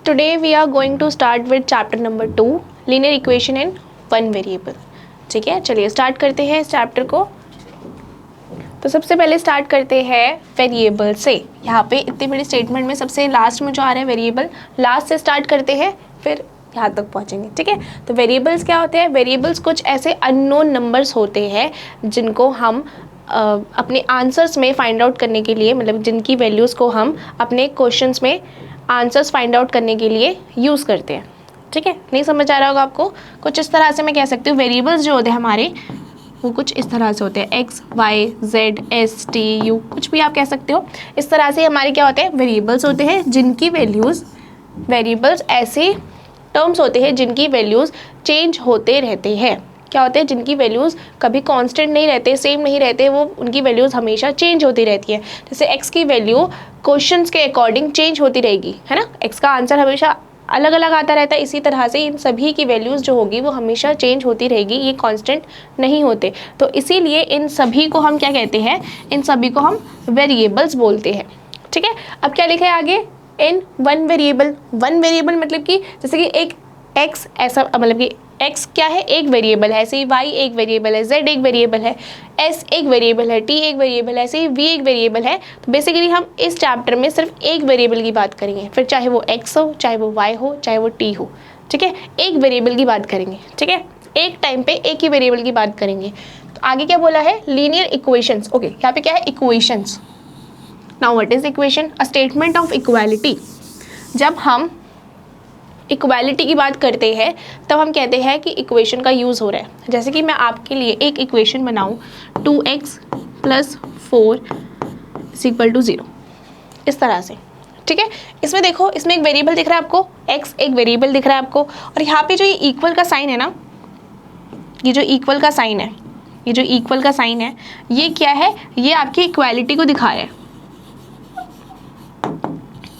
Today we are going to start with chapter number 2 linear equation in one variable। ठीक है, चलिए start करते हैं इस चैप्टर को। तो सबसे पहले स्टार्ट करते हैं वेरिएबल से। यहाँ पे इतनी बड़ी स्टेटमेंट में सबसे लास्ट में जो आ रहा है वेरिएबल, लास्ट से स्टार्ट करते हैं फिर यहाँ तक पहुँचेंगे। ठीक है, तो वेरिएबल्स क्या होते हैं? वेरिएबल्स कुछ ऐसे अननोन नंबर्स होते हैं जिनको हम अपने आंसर्स में फाइंड आउट करने के लिए, मतलब जिनकी वैल्यूज़ को हम अपने क्वेश्चंस में आंसर्स फाइंड आउट करने के लिए यूज़ करते हैं। ठीक है, नहीं समझ आ रहा होगा आपको? कुछ इस तरह से मैं कह सकती हूँ वेरिएबल्स जो होते हैं हमारे वो कुछ इस तरह से होते हैं, X Y Z S T U, कुछ भी आप कह सकते हो। इस तरह से हमारे क्या होते हैं? वेरिएबल्स होते हैं जिनकी वैल्यूज़, वेरिएबल्स ऐसे टर्म्स होते हैं जिनकी वैल्यूज़ चेंज होते रहते हैं। क्या होते हैं? जिनकी वैल्यूज़ कभी कांस्टेंट नहीं रहते, सेम नहीं रहते, वो उनकी वैल्यूज़ हमेशा चेंज होती रहती है। जैसे x की वैल्यू क्वेश्चंस के अकॉर्डिंग चेंज होती रहेगी, है ना? x का आंसर हमेशा अलग अलग आता रहता है। इसी तरह से इन सभी की वैल्यूज़ जो होगी वो हमेशा चेंज होती रहेगी, ये कांस्टेंट नहीं होते। तो इसीलिए इन सभी को हम क्या कहते हैं? इन सभी को हम वेरिएबल्स बोलते हैं। ठीक है, अब क्या लिखा है आगे? इन वन वेरिएबल। वन वेरिएबल मतलब कि जैसे कि एक x ऐसा, मतलब कि x क्या है? एक वेरिएबल है, ऐसे ही y एक वेरिएबल है, z एक वेरिएबल है, s एक वेरिएबल है, t एक वेरिएबल है, ऐसे ही v एक वेरिएबल है। तो बेसिकली हम इस चैप्टर में सिर्फ एक वेरिएबल की बात करेंगे, फिर चाहे वो x हो, चाहे वो y हो, चाहे वो t हो। ठीक है, एक वेरिएबल की बात करेंगे। ठीक है, एक टाइम पे एक ही वेरिएबल की बात करेंगे। तो आगे क्या बोला है? Linear equations. ओके, यहाँ पे क्या है? Equations. Now what is equation? A statement of equality. जब हम इक्वालिटी की बात करते हैं तब हम कहते हैं कि इक्वेशन का यूज़ हो रहा है। जैसे कि मैं आपके लिए एक इक्वेशन बनाऊँ, 2x + 4 = 0, इस तरह से। ठीक है, इसमें देखो, इसमें एक वेरिएबल दिख रहा है आपको, x एक वेरिएबल दिख रहा है आपको, और यहाँ पे जो ये इक्वल का साइन है ना, ये जो इक्वल का साइन है, ये जो इक्वल का साइन है, ये क्या है? ये आपकी इक्वालिटी को दिखा रहा है।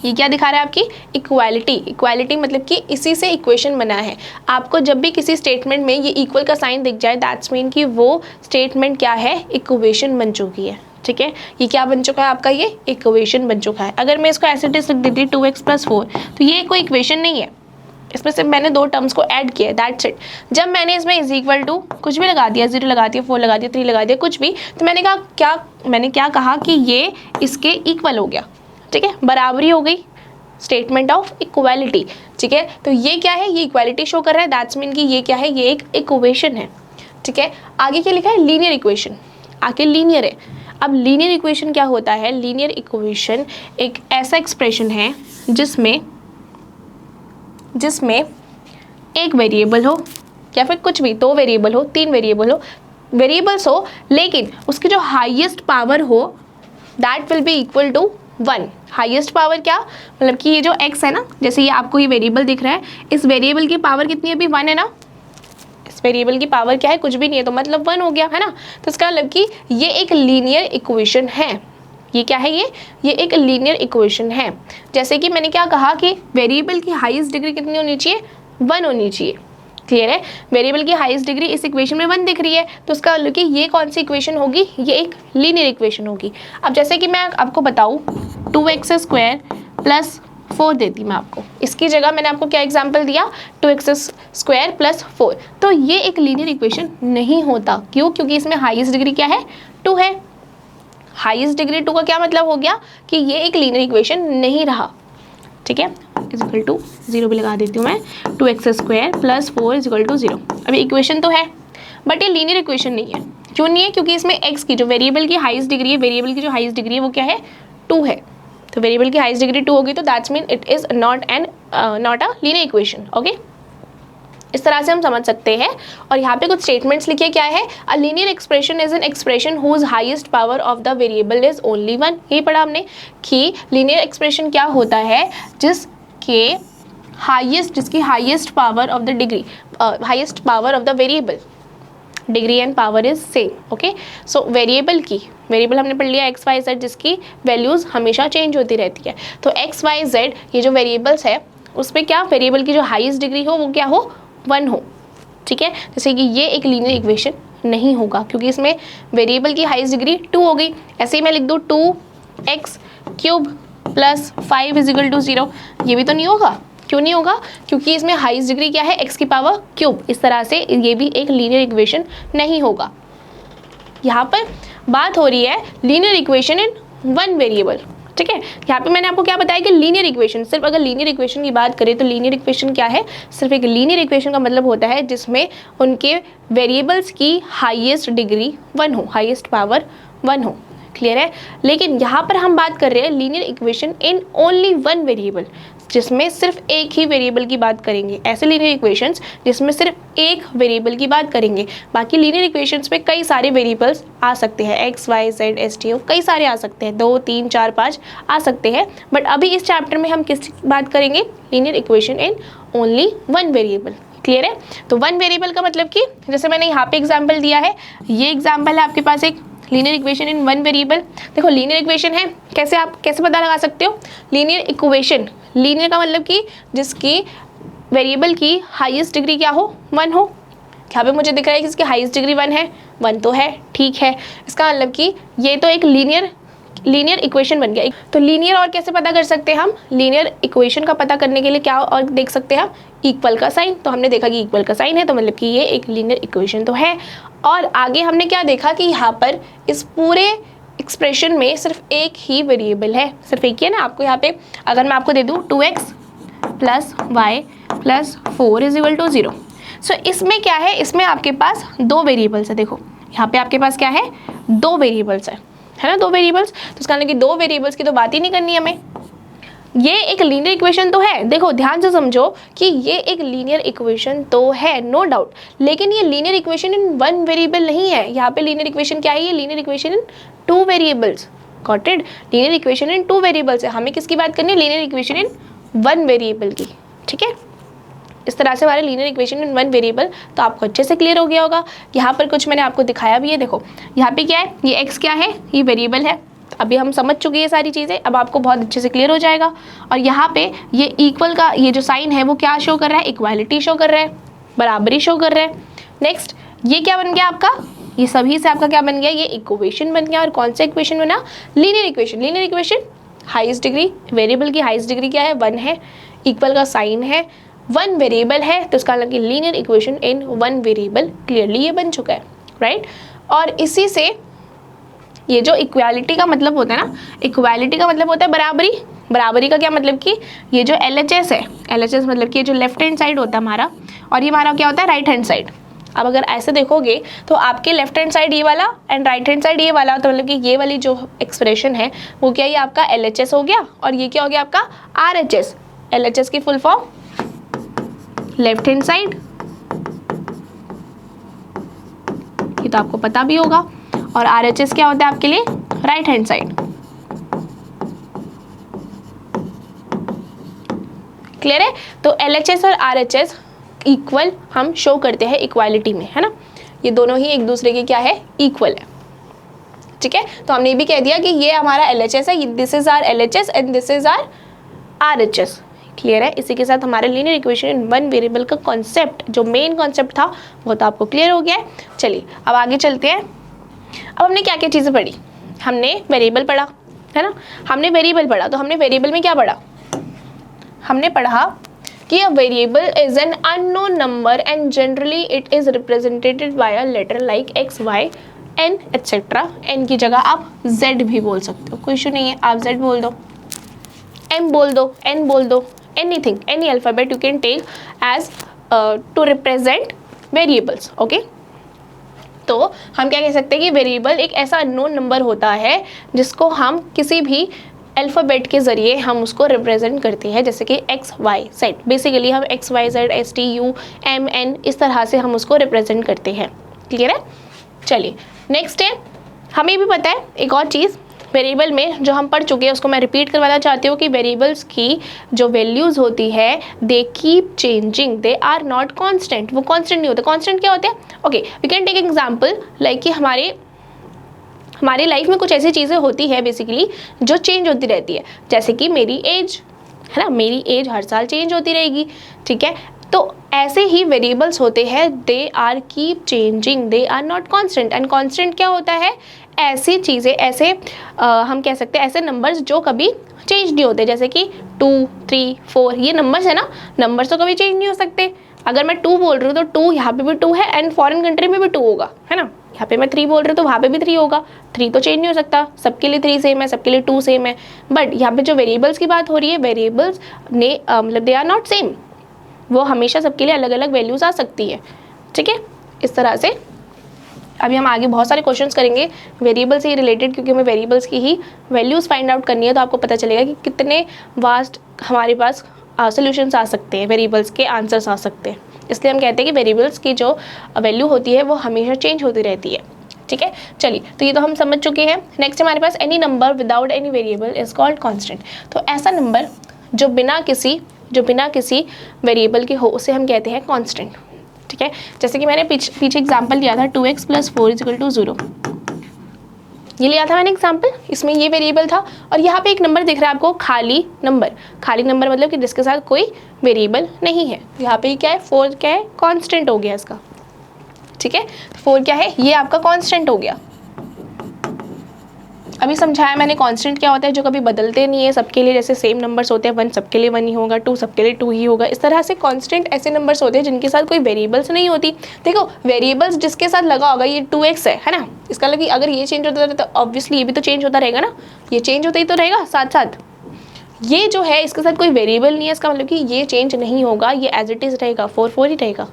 ये क्या दिखा रहा है? आपकी इक्वालिटी। इक्वालिटी मतलब कि इसी से इक्वेशन बना है। आपको जब भी किसी स्टेटमेंट में ये इक्वल का साइन दिख जाए, दैट्स मीन कि वो स्टेटमेंट क्या है? इक्वेशन बन चुकी है। ठीक है, ये क्या बन चुका है आपका? ये इक्वेशन बन चुका है। अगर मैं इसको ऐसे लिख देती 2x + 4, तो ये कोई इक्वेशन नहीं है, इसमें सिर्फ मैंने दो टर्म्स को ऐड किया, दैट्स इट। जब मैंने इसमें = कुछ भी लगा दिया, 0 लगा दिया, 4 लगा दिया, 3 लगा दिया, कुछ भी, तो मैंने क्या कहा कि ये इसके इक्वल हो गया। ठीक है, बराबरी हो गई, स्टेटमेंट ऑफ इक्वालिटी। ठीक है, तो ये क्या है? ये इक्वालिटी शो कर रहा है, दैट्स मीन कि ये क्या है? ये एक इक्वेशन है। ठीक है, आगे क्या लिखा है? Linear equation. आगे लीनियर है। अब लीनियर इक्वेशन क्या होता है? लीनियर इक्वेशन एक ऐसा एक्सप्रेशन है जिसमें एक वेरिएबल हो या फिर कुछ भी, 2 वेरिएबल हो, 3 वेरिएबल हो, वेरिएबल्स हो, लेकिन उसकी जो हाईएस्ट पावर हो that will B = 1। Highest power क्या? मतलब कि ये जो x है ना, जैसे ये आपको ये वेरिएबल दिख रहा है, इस वेरिएबल की पावर कितनी है? अभी 1 है ना। इस वेरिएबल की पावर क्या है? कुछ भी नहीं है, तो मतलब 1 हो गया, है ना। तो इसका मतलब कि ये एक लीनियर इक्वेशन है। ये क्या है? ये एक लीनियर इक्वेशन है। जैसे कि मैंने क्या कहा कि वेरिएबल की हाईएस्ट डिग्री कितनी होनी चाहिए? 1 होनी चाहिए। क्लियर है? वेरिएबल की हाईएस्ट डिग्री इस इक्वेशन में 1 दिख रही है, तो उसका मतलब कि ये कौन सी इक्वेशन होगी? ये एक लीनियर इक्वेशन होगी। अब जैसे कि मैं आपको बताऊँ 2x² + 4 देती मैं आपको, इसकी जगह मैंने आपको क्या एग्जाम्पल दिया? 2x² + 4। तो ये एक लीनियर इक्वेशन नहीं होता। क्यों? क्योंकि इसमें हाईएस्ट डिग्री क्या है? 2 है। हाईएस्ट डिग्री 2 का क्या मतलब हो गया? कि ये एक लीनियर इक्वेशन नहीं रहा। ठीक है, = 0 भी लगा देती हूँ मैं, 2x² + 4 = 0। अभी इक्वेशन तो है बट ये लीनियर इक्वेशन नहीं है। क्यों नहीं है? क्योंकि इसमें x की जो वेरिएबल की हाईएस्ट डिग्री है, वेरिएबल की जो हाईएस्ट डिग्री है वो क्या है? 2 है। तो वेरिएबल की हाईएस्ट डिग्री 2 होगी, तो that's mean it is not a linear equation. Okay, इस तरह से हम समझ सकते हैं। और यहाँ पे कुछ स्टेटमेंट्स लिखिए, क्या है? A linear expression is an expression whose highest power of the variable is only 1। यही पढ़ा हमने कि लीनियर एक्सप्रेशन क्या होता है? जिसकी highest power of the degree, highest power of the variable, degree and power is same. Okay, so variable हमने पढ़ लिया x y z, जिसकी वैल्यूज़ हमेशा चेंज होती रहती है। तो x y z ये जो वेरिएबल्स है उस पर क्या वेरिएबल की जो हाईएस्ट डिग्री हो वो क्या हो? 1 हो। ठीक है, जैसे कि ये एक लीनियर इक्वेशन नहीं होगा क्योंकि इसमें वेरिएबल की हाईएस्ट डिग्री 2 हो गई। ऐसे ही मैं लिख दूँ 2x³ + 5 = 0, ये भी तो नहीं होगा। क्यों नहीं होगा? क्योंकि इसमें हाईएस्ट डिग्री क्या है, x की पावर क्यूब। इस तरह से ये भी एक लीनियर इक्वेशन नहीं होगा। यहाँ पर बात हो रही है linear equation in one variable, ठीक है। यहाँ पे मैंने आपको क्या बताया कि लीनियर इक्वेशन, सिर्फ अगर लीनियर इक्वेशन की बात करें तो लीनियर इक्वेशन क्या है, सिर्फ एक लीनियर इक्वेशन का मतलब होता है जिसमें उनके वेरिएबल्स की हाईएस्ट डिग्री 1 हो, हाईएस्ट पावर 1 हो। क्लियर है? लेकिन यहाँ पर हम बात कर रहे हैं linear equation in only one variable, जिसमें सिर्फ एक ही वेरिएबल की बात करेंगे। ऐसे लीनियर इक्वेशंस जिसमें सिर्फ एक वेरिएबल की बात करेंगे। बाकी लीनियर इक्वेशंस में कई सारे वेरिएबल्स आ सकते हैं, X Y Z S T O, कई सारे आ सकते हैं, 2 3 4 5 आ सकते हैं। बट अभी इस चैप्टर में हम किस बात करेंगे, linear equation in only one variable. Clear है? तो वन वेरिएबल का मतलब कि जैसे मैंने यहाँ पे एग्जाम्पल दिया है, ये एग्जाम्पल है आपके पास एक linear equation in one variable. देखो लीनियर इक्वेशन है, कैसे आप कैसे पता लगा सकते हो? लीनियर इक्वेशन, लीनियर का मतलब कि जिसकी वेरिएबल की हाईएस्ट डिग्री क्या हो, 1 हो। यहाँ पे मुझे दिख रहा है कि इसकी हाईएस्ट डिग्री 1 है, 1 तो है, ठीक है। इसका मतलब कि ये तो एक लीनियर इक्वेशन बन गया। तो लीनियर और कैसे पता कर सकते हैं हम? लीनियर इक्वेशन का पता करने के लिए क्या और देख सकते हैं हम? इक्वल का साइन। तो हमने देखा कि इक्वल का साइन है तो मतलब कि ये एक लीनियर इक्वेशन तो है। और आगे हमने क्या देखा कि यहाँ पर इस पूरे एक्सप्रेशन में सिर्फ एक ही वेरिएबल है, सिर्फ एक ही है ना। आपको यहाँ पे अगर मैं आपको दे दूँ 2x + y + 4 = 0। सो इसमें क्या है, इसमें आपके पास 2 वेरिएबल्स है। देखो यहाँ पे आपके पास क्या है, 2 वेरिएबल्स है ना, 2 वेरिएबल्स। तो इसका मतलब कि 2 वेरिएबल्स की तो बात ही नहीं करनी है हमें। ये एक लीनियर इक्वेशन तो है, देखो ध्यान से समझो कि ये एक लीनियर इक्वेशन तो है, नो डाउट। लेकिन ये linear equation in one variable नहीं है। यहाँ पे लीनियर इक्वेशन क्या है, ये linear equation in 2 variables. Got it? Linear equation in 2 variables है। हमें किसकी बात करनी है? लीनियर इक्वेशन इन 1 वेरिएबल की, ठीक है। इस तरह से हमारे लीनियर इक्वेशन इन 1 वेरिएबल तो आपको अच्छे से क्लियर हो गया होगा। यहाँ पर कुछ मैंने आपको दिखाया भी है। देखो यहाँ पे क्या है, ये x क्या है, ये वेरिएबल है। अभी हम समझ चुके हैं सारी चीज़ें, अब आपको बहुत अच्छे से क्लियर हो जाएगा। और यहाँ पे ये इक्वल का ये जो साइन है वो क्या शो कर रहा है, इक्वालिटी शो कर रहा है, बराबरी शो कर रहा है। नेक्स्ट ये क्या बन गया आपका, ये सभी से आपका क्या बन गया, ये इक्वेशन बन गया। और कौन सा इक्वेशन बना, linear equation. Linear equation highest degree, variable की हाईएस्ट डिग्री क्या है, 1 है, इक्वल का साइन है, 1 वेरिएबल है, तो इसका मतलब कि linear equation in 1 variable clearly ये बन चुका है, राइट। और इसी से ये जो इक्वालिटी का मतलब होता है ना, इक्वालिटी का मतलब होता है बराबरी। बराबरी का क्या मतलब कि ये जो LHS है, LHS मतलब कि ये जो लेफ्ट हैंड साइड होता है हमारा, और ये हमारा क्या होता है, राइट हैंड साइड। अब अगर ऐसे देखोगे तो आपके लेफ्ट हैंड साइड ये वाला एंड राइट हैंड साइड ये वाला, तो मतलब कि ये वाली जो एक्सप्रेशन है वो क्या, ये आपका LHS हो गया, और ये क्या हो गया आपका RHS। LHS की full form left hand side, ये तो आपको पता भी होगा। और RHS क्या होता है आपके लिए, राइट हैंड साइड। क्लियर है? तो LHS और RHS इक्वल हम शो करते हैं इक्वालिटी में, है ना। ये दोनों ही एक दूसरे के क्या है, इक्वल है, ठीक है। तो हमने ये भी कह दिया कि ये हमारा LHS है, this is our LHS and this is our RHS। Clear है? इसी के साथ हमारे लीनियर इक्वेशन इन 1 वेरिएबल का कॉन्सेप्ट, जो मेन कॉन्सेप्ट था वो तो आपको क्लियर हो गया है। चलिए अब आगे चलते हैं। अब हमने क्या क्या चीज़ें पढ़ी, हमने वेरिएबल पढ़ा, है ना। हमने वेरिएबल पढ़ा, तो हमने वेरिएबल में क्या पढ़ा, हमने पढ़ा कि a variable is an unknown number and generally it is represented by a letter like x, y, n etcetera. n की जगह आप z भी बोल सकते हो, कोई इशू नहीं है, आप z बोल दो, m बोल दो, n बोल दो, anything, any alphabet you can take as to represent variables, okay। तो हम क्या कह सकते हैं कि वेरिएबल एक ऐसा अननोन नंबर होता है जिसको हम किसी भी अल्फ़ाबेट के ज़रिए हम उसको रिप्रेजेंट करते हैं, जैसे कि x, y, z। बेसिकली हम x, y, z, s, t, u, m, n इस तरह से हम उसको रिप्रेजेंट करते हैं। क्लियर है? चलिए नेक्स्ट है, हमें भी पता है एक और चीज़ वेरिएबल में जो हम पढ़ चुके हैं, उसको मैं रिपीट करवाना चाहती हूँ कि वेरिएबल्स की जो वैल्यूज़ होती है they keep changing, they are not constant. वो कांस्टेंट नहीं होते। कांस्टेंट क्या होते हैं? Okay, we can take example like कि हमारी लाइफ में कुछ ऐसी चीज़ें होती है बेसिकली जो चेंज होती रहती है, जैसे कि मेरी एज, है ना, मेरी एज हर साल चेंज होती रहेगी, ठीक है। तो ऐसे ही वेरिएबल्स होते हैं, they are keep changing, they are not constant. And constant क्या होता है? ऐसी चीज़ें, ऐसे हम कह सकते हैं ऐसे नंबर्स जो कभी चेंज नहीं होते, जैसे कि 2, 3, 4 ये नंबर्स है ना, नंबर्स तो कभी चेंज नहीं हो सकते। अगर मैं 2 बोल रही हूँ तो 2 यहाँ पे भी 2 है एंड फॉरेन कंट्री में भी 2 होगा, है ना। यहाँ पे मैं 3 बोल रही हूँ तो वहाँ पे भी 3 होगा, 3 तो चेंज नहीं हो सकता, सबके लिए 3 सेम है, सबके लिए 2 सेम है। बट यहाँ पे जो वेरिएबल्स की बात हो रही है, वेरिएबल्स ने मतलब दे आर नॉट सेम, वो हमेशा सबके लिए अलग अलग वैल्यूज आ सकती है, ठीक है। इस तरह से अभी हम आगे बहुत सारे क्वेश्चंस करेंगे वेरिएबल से ही रिलेटेड, क्योंकि हमें वेरिएबल्स की ही वैल्यूज़ फाइंड आउट करनी है, तो आपको पता चलेगा कि कितने वास्ट हमारे पास सॉल्यूशंस आ सकते हैं, वेरिएबल्स के आंसर्स आ सकते हैं। इसलिए हम कहते हैं कि वेरिएबल्स की जो वैल्यू होती है वो हमेशा चेंज होती रहती है, ठीक है। चलिए, तो ये तो हम समझ चुके हैं। नेक्स्ट हमारे पास any number without any variable is called constant. तो ऐसा नंबर जो बिना किसी वेरिएबल के हो उसे हम कहते हैं कांस्टेंट, ठीक है। जैसे कि मैंने पीछे एग्जांपल लिया था 2x + 4 = 0, ये लिया था मैंने एग्जांपल, इसमें ये वेरिएबल था और यहाँ पे एक नंबर दिख रहा है आपको, खाली नंबर मतलब कि जिसके साथ कोई वेरिएबल नहीं है। यहाँ पे क्या है, 4 क्या है, कांस्टेंट हो गया इसका, ठीक है। 4 क्या है, ये आपका कांस्टेंट हो गया। अभी समझाया मैंने कांस्टेंट क्या होता है, जो कभी बदलते नहीं है सबके लिए, जैसे सेम नंबर्स होते हैं, 1 सबके लिए 1 ही होगा, 2 सबके लिए 2 ही होगा। इस तरह से कांस्टेंट ऐसे नंबर्स होते हैं जिनके साथ कोई वेरिएबल्स नहीं होती। देखो वेरिएबल्स जिसके साथ लगा होगा, ये 2x है ना, इसका मतलब कि अगर ये चेंज होता है तो ऑब्वियसली ये भी तो चेंज होता रहेगा ना, ये चेंज होता ही तो रहेगा साथ साथ। ये जो है इसके साथ कोई वेरिएबल नहीं है, इसका मतलब कि ये चेंज नहीं होगा, ये एज इट इज़ रहेगा, 4 4 ही रहेगा,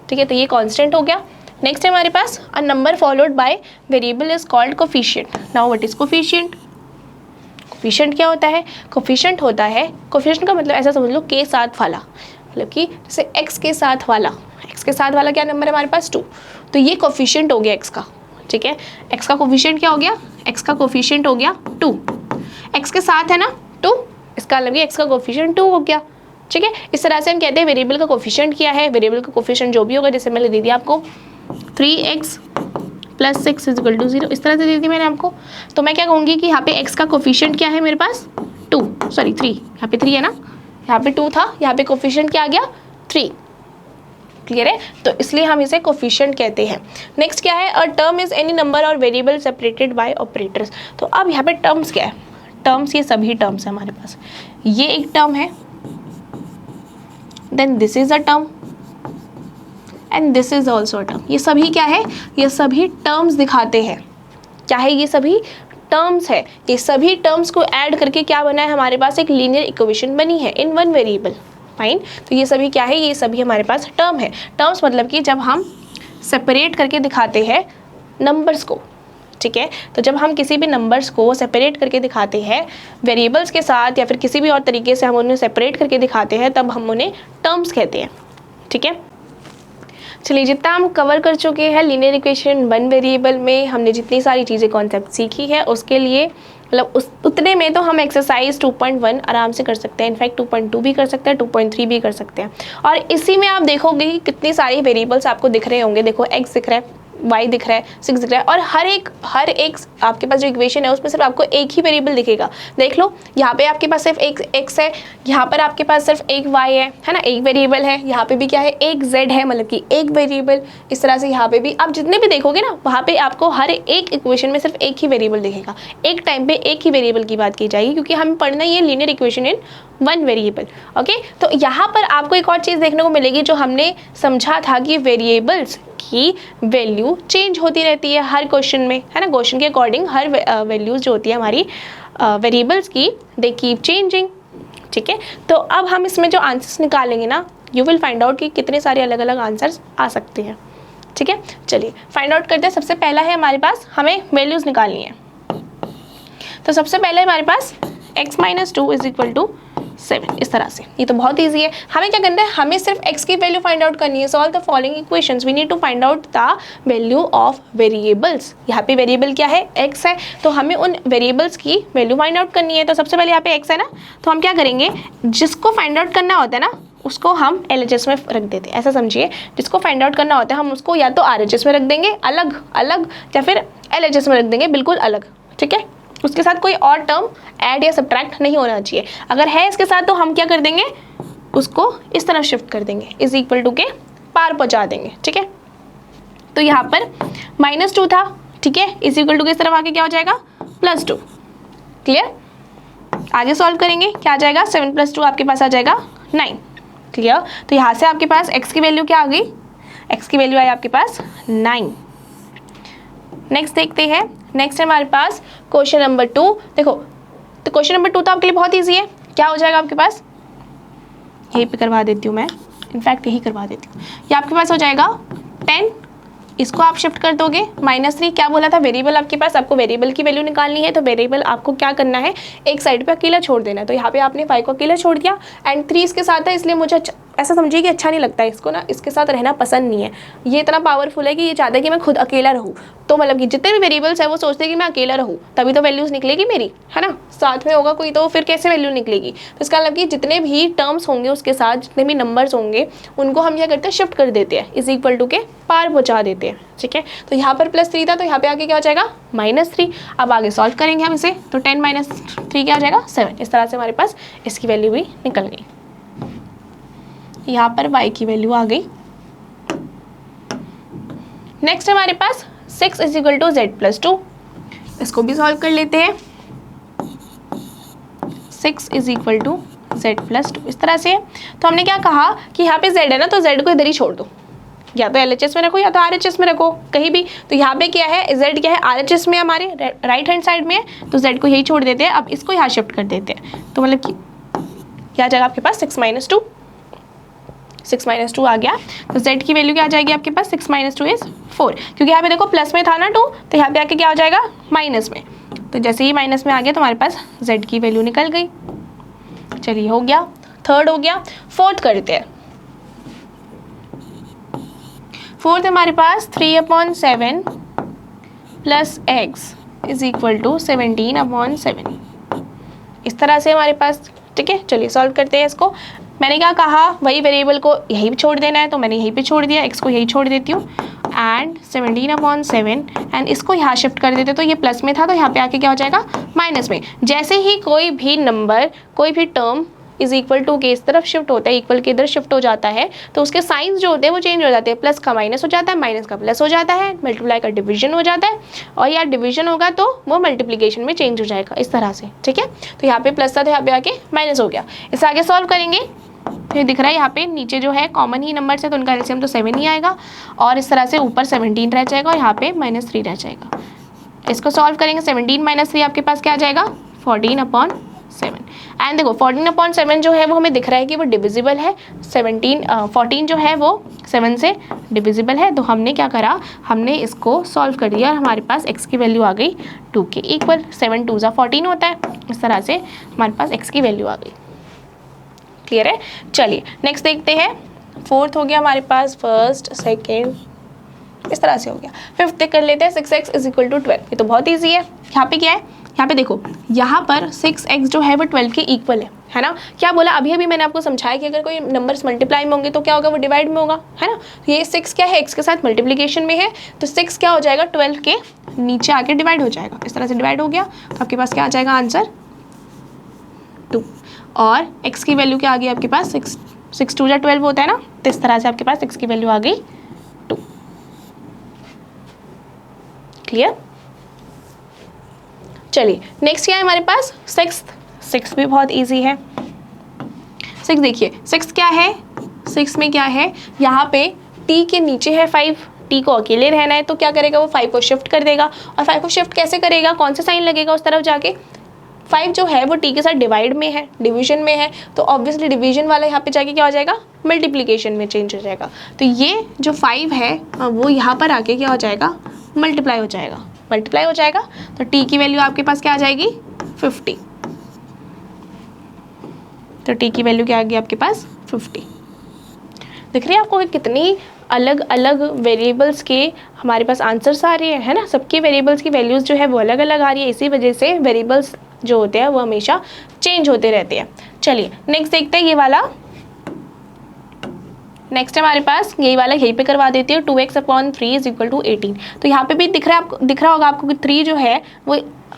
ठीक है। तो ये कांस्टेंट हो गया। नेक्स्ट है हमारे पास a number followed by variable is called coefficient. Now what is coefficient? Coefficient क्या होता है? कोफिशिएंट होता है, कोफिशिएंट का मतलब ऐसा समझ लो के साथ वाला, मतलब कि जैसे x के साथ वाला क्या नंबर है हमारे पास 2, तो ये कोफिशिएंट हो गया x का, ठीक है। x का कोफिशिएंट क्या हो गया? x का कोफिशिएंट हो गया 2, x के साथ है ना 2, इसका मतलब x का कोफिशिएंट 2 हो गया, ठीक है। इस तरह से हम कहते हैं वेरिएबल का कोफिशिएंट क्या है, वेरिएबल का कोफिशिएंट जो भी होगा, जैसे मैंने दे दिया आपको 3x + 6 = 0, इस तरह से दे दी मैंने आपको। तो मैं क्या कहूँगी कि यहाँ पे x का कोफिशिएंट क्या है मेरे पास 3, यहाँ पे 3 है ना, यहाँ पे 2 था, यहाँ पे कोफिशिएंट क्या आ गया 3, क्लियर है। तो इसलिए हम इसे कोफिशिएंट कहते हैं। नेक्स्ट क्या है, a term is any number और वेरिएबल सेपरेटेड बाय ऑपरेटर्स। तो अब यहाँ पे टर्म्स क्या है, टर्म्स ये सभी टर्म्स है हमारे पास, ये एक टर्म है, then this is a term and this is also a term. ये सभी क्या है, ये सभी टर्म्स दिखाते हैं, क्या है, ये सभी टर्म्स है। ये सभी टर्म्स को ऐड करके क्या बना है हमारे पास, एक लीनियर इक्वेशन बनी है इन वन वेरिएबल, फाइन। तो ये सभी क्या है, ये सभी हमारे पास टर्म है। टर्म्स मतलब कि जब हम सेपरेट करके दिखाते हैं नंबर्स को, ठीक है। तो जब हम किसी भी नंबर्स को सेपरेट करके दिखाते हैं वेरिएबल्स के साथ या फिर किसी भी और तरीके से हम उन्हें सेपरेट करके दिखाते हैं, तब हम उन्हें टर्म्स कहते हैं, ठीक है। चलिए, जितना हम कवर कर चुके हैं लीनियर इक्वेशन 1 वेरिएबल में, हमने जितनी सारी चीज़ें कॉन्सेप्ट सीखी है उसके लिए मतलब उतने में तो हम एक्सरसाइज 2.1 आराम से कर सकते हैं, इनफैक्ट 2.2 भी कर सकते हैं, 2.3 भी कर सकते हैं। और इसी में आप देखोगे कि कितनी सारी वेरिएबल्स आपको दिख रहे होंगे। देखो x दिख रहा है, y दिख रहा है, 6 दिख रहा है, और हर एक आपके पास जो इक्वेशन है उसमें सिर्फ आपको एक ही वेरिएबल दिखेगा। देख लो, यहाँ पे आपके पास सिर्फ एक x है, यहाँ पर आपके पास सिर्फ एक y है ना, एक वेरिएबल है। यहाँ पे भी क्या है, एक z है, मतलब कि एक वेरिएबल। इस तरह से यहाँ पे भी आप जितने भी देखोगे ना, वहाँ पे आपको हर एक इक्वेशन में सिर्फ एक ही वेरिएबल दिखेगा। एक टाइम पे एक ही वेरिएबल की बात की जाएगी, क्योंकि हमें पढ़ना ही है linear equation in 1 variable, okay. तो यहाँ पर आपको एक और चीज़ देखने को मिलेगी, जो हमने समझा था कि वेरिएबल्स की वैल्यू चेंज होती रहती है हर क्वेश्चन में, है ना। क्वेश्चन के अकॉर्डिंग हर वैल्यूज जो होती है हमारी वेरिएबल्स की, दे कीप चेंजिंग, ठीक है। तो अब हम इसमें जो आंसर्स निकालेंगे ना, यू विल फाइंड आउट कि कितने सारे अलग अलग आंसर्स आ सकते हैं, ठीक है। चलिए फाइंड आउट करते हैं। सबसे पहला है हमारे पास, हमें वैल्यूज निकालनी है। तो सबसे पहले हमारे पास x - 2 = 7, इस तरह से। ये तो बहुत ईजी है। हमें क्या करना है, हमें सिर्फ x की वैल्यू फाइंड आउट करनी है। Solve the following equations, we need to find out the value of variables. यहाँ पे वेरिएबल क्या है, x है, तो हमें उन वेरिएबल्स की वैल्यू फाइंड आउट करनी है। तो सबसे पहले यहाँ पे x है ना, तो हम क्या करेंगे, जिसको फाइंड आउट करना होता है ना उसको हम LHS में रख देते हैं। ऐसा समझिए, जिसको फाइंड आउट करना होता है हम उसको या तो RHS में रख देंगे अलग अलग, या फिर LHS में रख देंगे बिल्कुल अलग, ठीक है। उसके साथ कोई और टर्म ऐड या सब्ट्रैक्ट नहीं होना चाहिए। अगर है इसके साथ तो हम क्या कर देंगे, उसको इस तरफ शिफ्ट कर देंगे, = के पार पहुंचा देंगे, ठीक है। तो यहाँ पर -2 था, ठीक है, = के इस तरफ आके क्या हो जाएगा +2, क्लियर। आगे सॉल्व करेंगे, क्या आ जाएगा 7 + 2 आपके पास आ जाएगा 9। क्लियर। तो यहाँ से आपके पास x की वैल्यू क्या आ गई, x की वैल्यू आई आपके पास 9। नेक्स्ट देखते हैं, नेक्स्ट है हमारे पास क्वेश्चन नंबर 2। देखो तो क्वेश्चन नंबर 2 तो आपके लिए बहुत ईजी है। क्या हो जाएगा आपके पास, यहीं पे करवा देती हूँ मैं, इनफैक्ट यही करवा देती हूँ। ये आपके पास हो जाएगा 10, इसको आप शिफ्ट कर दोगे -3। क्या बोला था, वेरिएबल आपके पास, आपको वेरिएबल की वैल्यू निकालनी है, तो वेरिएबल आपको क्या करना है, एक साइड पे अकेला छोड़ देना है। तो यहाँ पे आपने 5 को अकेला छोड़ दिया एंड 3 इसके साथ है, इसलिए मुझे ऐसा समझिए कि अच्छा नहीं लगता है, इसको ना इसके साथ रहना पसंद नहीं है। ये इतना पावरफुल है कि ये चाहता है कि मैं खुद अकेला रहूँ। तो मतलब कि जितने भी वेरिएबल्स है वो सोचते हैं कि मैं अकेला रहूँ, तभी तो वैल्यूज़ निकलेगी मेरी, है ना। साथ में होगा कोई तो फिर कैसे वैल्यू निकलेगी। तो इसका मतलब कि जितने भी टर्म्स होंगे उसके साथ, जितने भी नंबर्स होंगे उनको हम क्या करते हैं, शिफ्ट कर देते हैं, = के पार पहुँचा देते हैं। ठीक है, तो यहाँ पर +3 था, तो यहाँ पे आगे क्या हो जाएगा -3। अब आगे सॉल्व करेंगे हम इसे, तो 10 - 3 क्या आ जाएगा 7। इस तरह से हमारे पास इसकी वैल्यू भी निकल गई। यहाँ पर y की वैल्यू आ गई। नेक्स्ट हमारे पास 6 = z + 2। इसको भी सॉल्व कर लेते हैं। 6 = z + 2 इस तरह से है। तो हमने क्या कहा कि यहाँ पे z है ना, तो z को इधर ही छोड़ दो, या तो LHS में रखो या तो RHS में रखो, कहीं भी। तो यहाँ पे क्या है, z क्या है, RHS में हमारे राइट हैंड साइड में है, तो z को यही छोड़ देते हैं। अब इसको यहाँ शिफ्ट कर देते हैं, तो मतलब कि क्या आ जाएगा आपके पास 6 - 2। 6 - 2 आ गया, तो z की वैल्यू क्या आ जाएगी आपके पास, 6 - 2 = 4। क्योंकि यहाँ पे देखो प्लस में था ना 2, तो यहाँ पे आके क्या हो जाएगा माइनस में। तो जैसे ही माइनस में आ गया तो हमारे पास z की वैल्यू निकल गई। चलिए हो गया, थर्ड हो गया। फोर्थ करते हैं। फोर्थ हमारे पास 3/7 + x = 17/7। इस तरह से हमारे पास, ठीक है। चलिए सॉल्व करते हैं इसको। मैंने क्या कहा, वही वेरिएबल को यहीं छोड़ देना है, तो मैंने यहीं पे छोड़ दिया, x को यहीं छोड़ देती हूँ एंड 17/7 एंड इसको यहाँ शिफ्ट कर देते। तो ये प्लस में था, तो यहाँ पे आके क्या हो जाएगा माइनस में। जैसे ही कोई भी नंबर, कोई भी टर्म = के इस तरफ शिफ्ट होता है, इक्वल के इधर शिफ्ट हो जाता है, तो उसके साइंस जो होते हैं वो चेंज हो जाते हैं। प्लस का माइनस हो जाता है, माइनस का प्लस हो जाता है, मल्टीप्लाई का डिवीजन हो जाता है, और या डिवीजन होगा तो वो मल्टीप्लिकेशन में चेंज हो जाएगा, इस तरह से। ठीक है, तो यहाँ पे प्लस था तो यहाँ पे आके माइनस हो गया। इसे आगे सॉल्व करेंगे तो ये दिख रहा है यहाँ पे नीचे जो है कॉमन ही नंबर है, तो उनका एलसीएम तो 7 ही आएगा, और इस तरह से ऊपर 17 रह जाएगा और यहाँ पे -3 रह जाएगा। इसको सॉल्व करेंगे, 17 - 3 आपके पास क्या आ जाएगा 14/7। एंड देखो 14/7 जो है वो हमें दिख रहा है कि वो डिविजिबल है। 14 जो है वो 7 से डिविजिबल है, तो हमने क्या करा, हमने इसको सॉल्व कर दिया और हमारे पास x की वैल्यू आ गई 2 के इक्वल। 7 2 = 14 होता है, इस तरह से हमारे पास x की वैल्यू आ गई। क्लियर है। चलिए नेक्स्ट देखते हैं। फोर्थ हो गया हमारे पास, फर्स्ट सेकेंड इस तरह से हो गया। फिफ्थ कर लेते हैं, 6x = 12। ये तो बहुत ईजी है। यहाँ पे क्या है, यहाँ पे देखो, यहाँ पर 6x जो है वो 12 के इक्वल है ना। क्या बोला, अभी अभी मैंने आपको समझाया कि अगर कोई नंबर्स मल्टीप्लाई में होंगे तो क्या होगा, वो डिवाइड में होगा, है ना। ये 6 क्या है, x के साथ मल्टीप्लिकेशन में है, तो 6 क्या हो जाएगा 12 के नीचे आके डिवाइड हो जाएगा। इस तरह से डिवाइड हो गया, तो आपके पास क्या आ जाएगा आंसर 2। और x की वैल्यू क्या आ गई आपके पास, 6 2 = 12 होता है ना, तो इस तरह से आपके पास x की वैल्यू आ गई 2। क्लियर। चलिए नेक्स्ट क्या है हमारे पास, 6 भी बहुत इजी है। 6 देखिए, 6 क्या है, 6 में क्या है, यहाँ पे t के नीचे है 5, t को अकेले रहना है, तो क्या करेगा वो 5 को शिफ्ट कर देगा। और 5 को शिफ्ट कैसे करेगा, कौन सा साइन लगेगा उस तरफ जाके, 5 जो है वो t के साथ डिवाइड में है, डिवीजन में है, तो ऑब्वियसली डिवीजन वाला यहाँ पे जाके क्या हो जाएगा, मल्टीप्लिकेशन में चेंज हो जाएगा। तो ये जो 5 है वो यहाँ पर आके क्या हो जाएगा, मल्टीप्लाई हो जाएगा, मल्टीप्लाई हो जाएगा। तो t की वैल्यू आपके पास क्या आ जाएगी 50। तो t की वैल्यू क्या आ गई आपके पास 50। दिख रही है आपको कि कितनी अलग अलग वेरिएबल्स के हमारे पास आंसर्स आ रहे हैं, है ना। सबके वेरिएबल्स की वैल्यूज़ जो है वो अलग अलग आ रही है, इसी वजह से वेरिएबल्स जो होते हैं वो हमेशा चेंज होते रहते हैं। चलिए नेक्स्ट देखते हैं ये वाला। नेक्स्ट हमारे पास यही वाला, यहीं पे करवा देती हूँ। 2x/3 = 18। तो यहाँ पे भी दिख रहा होगा आपको कि 3 जो है वो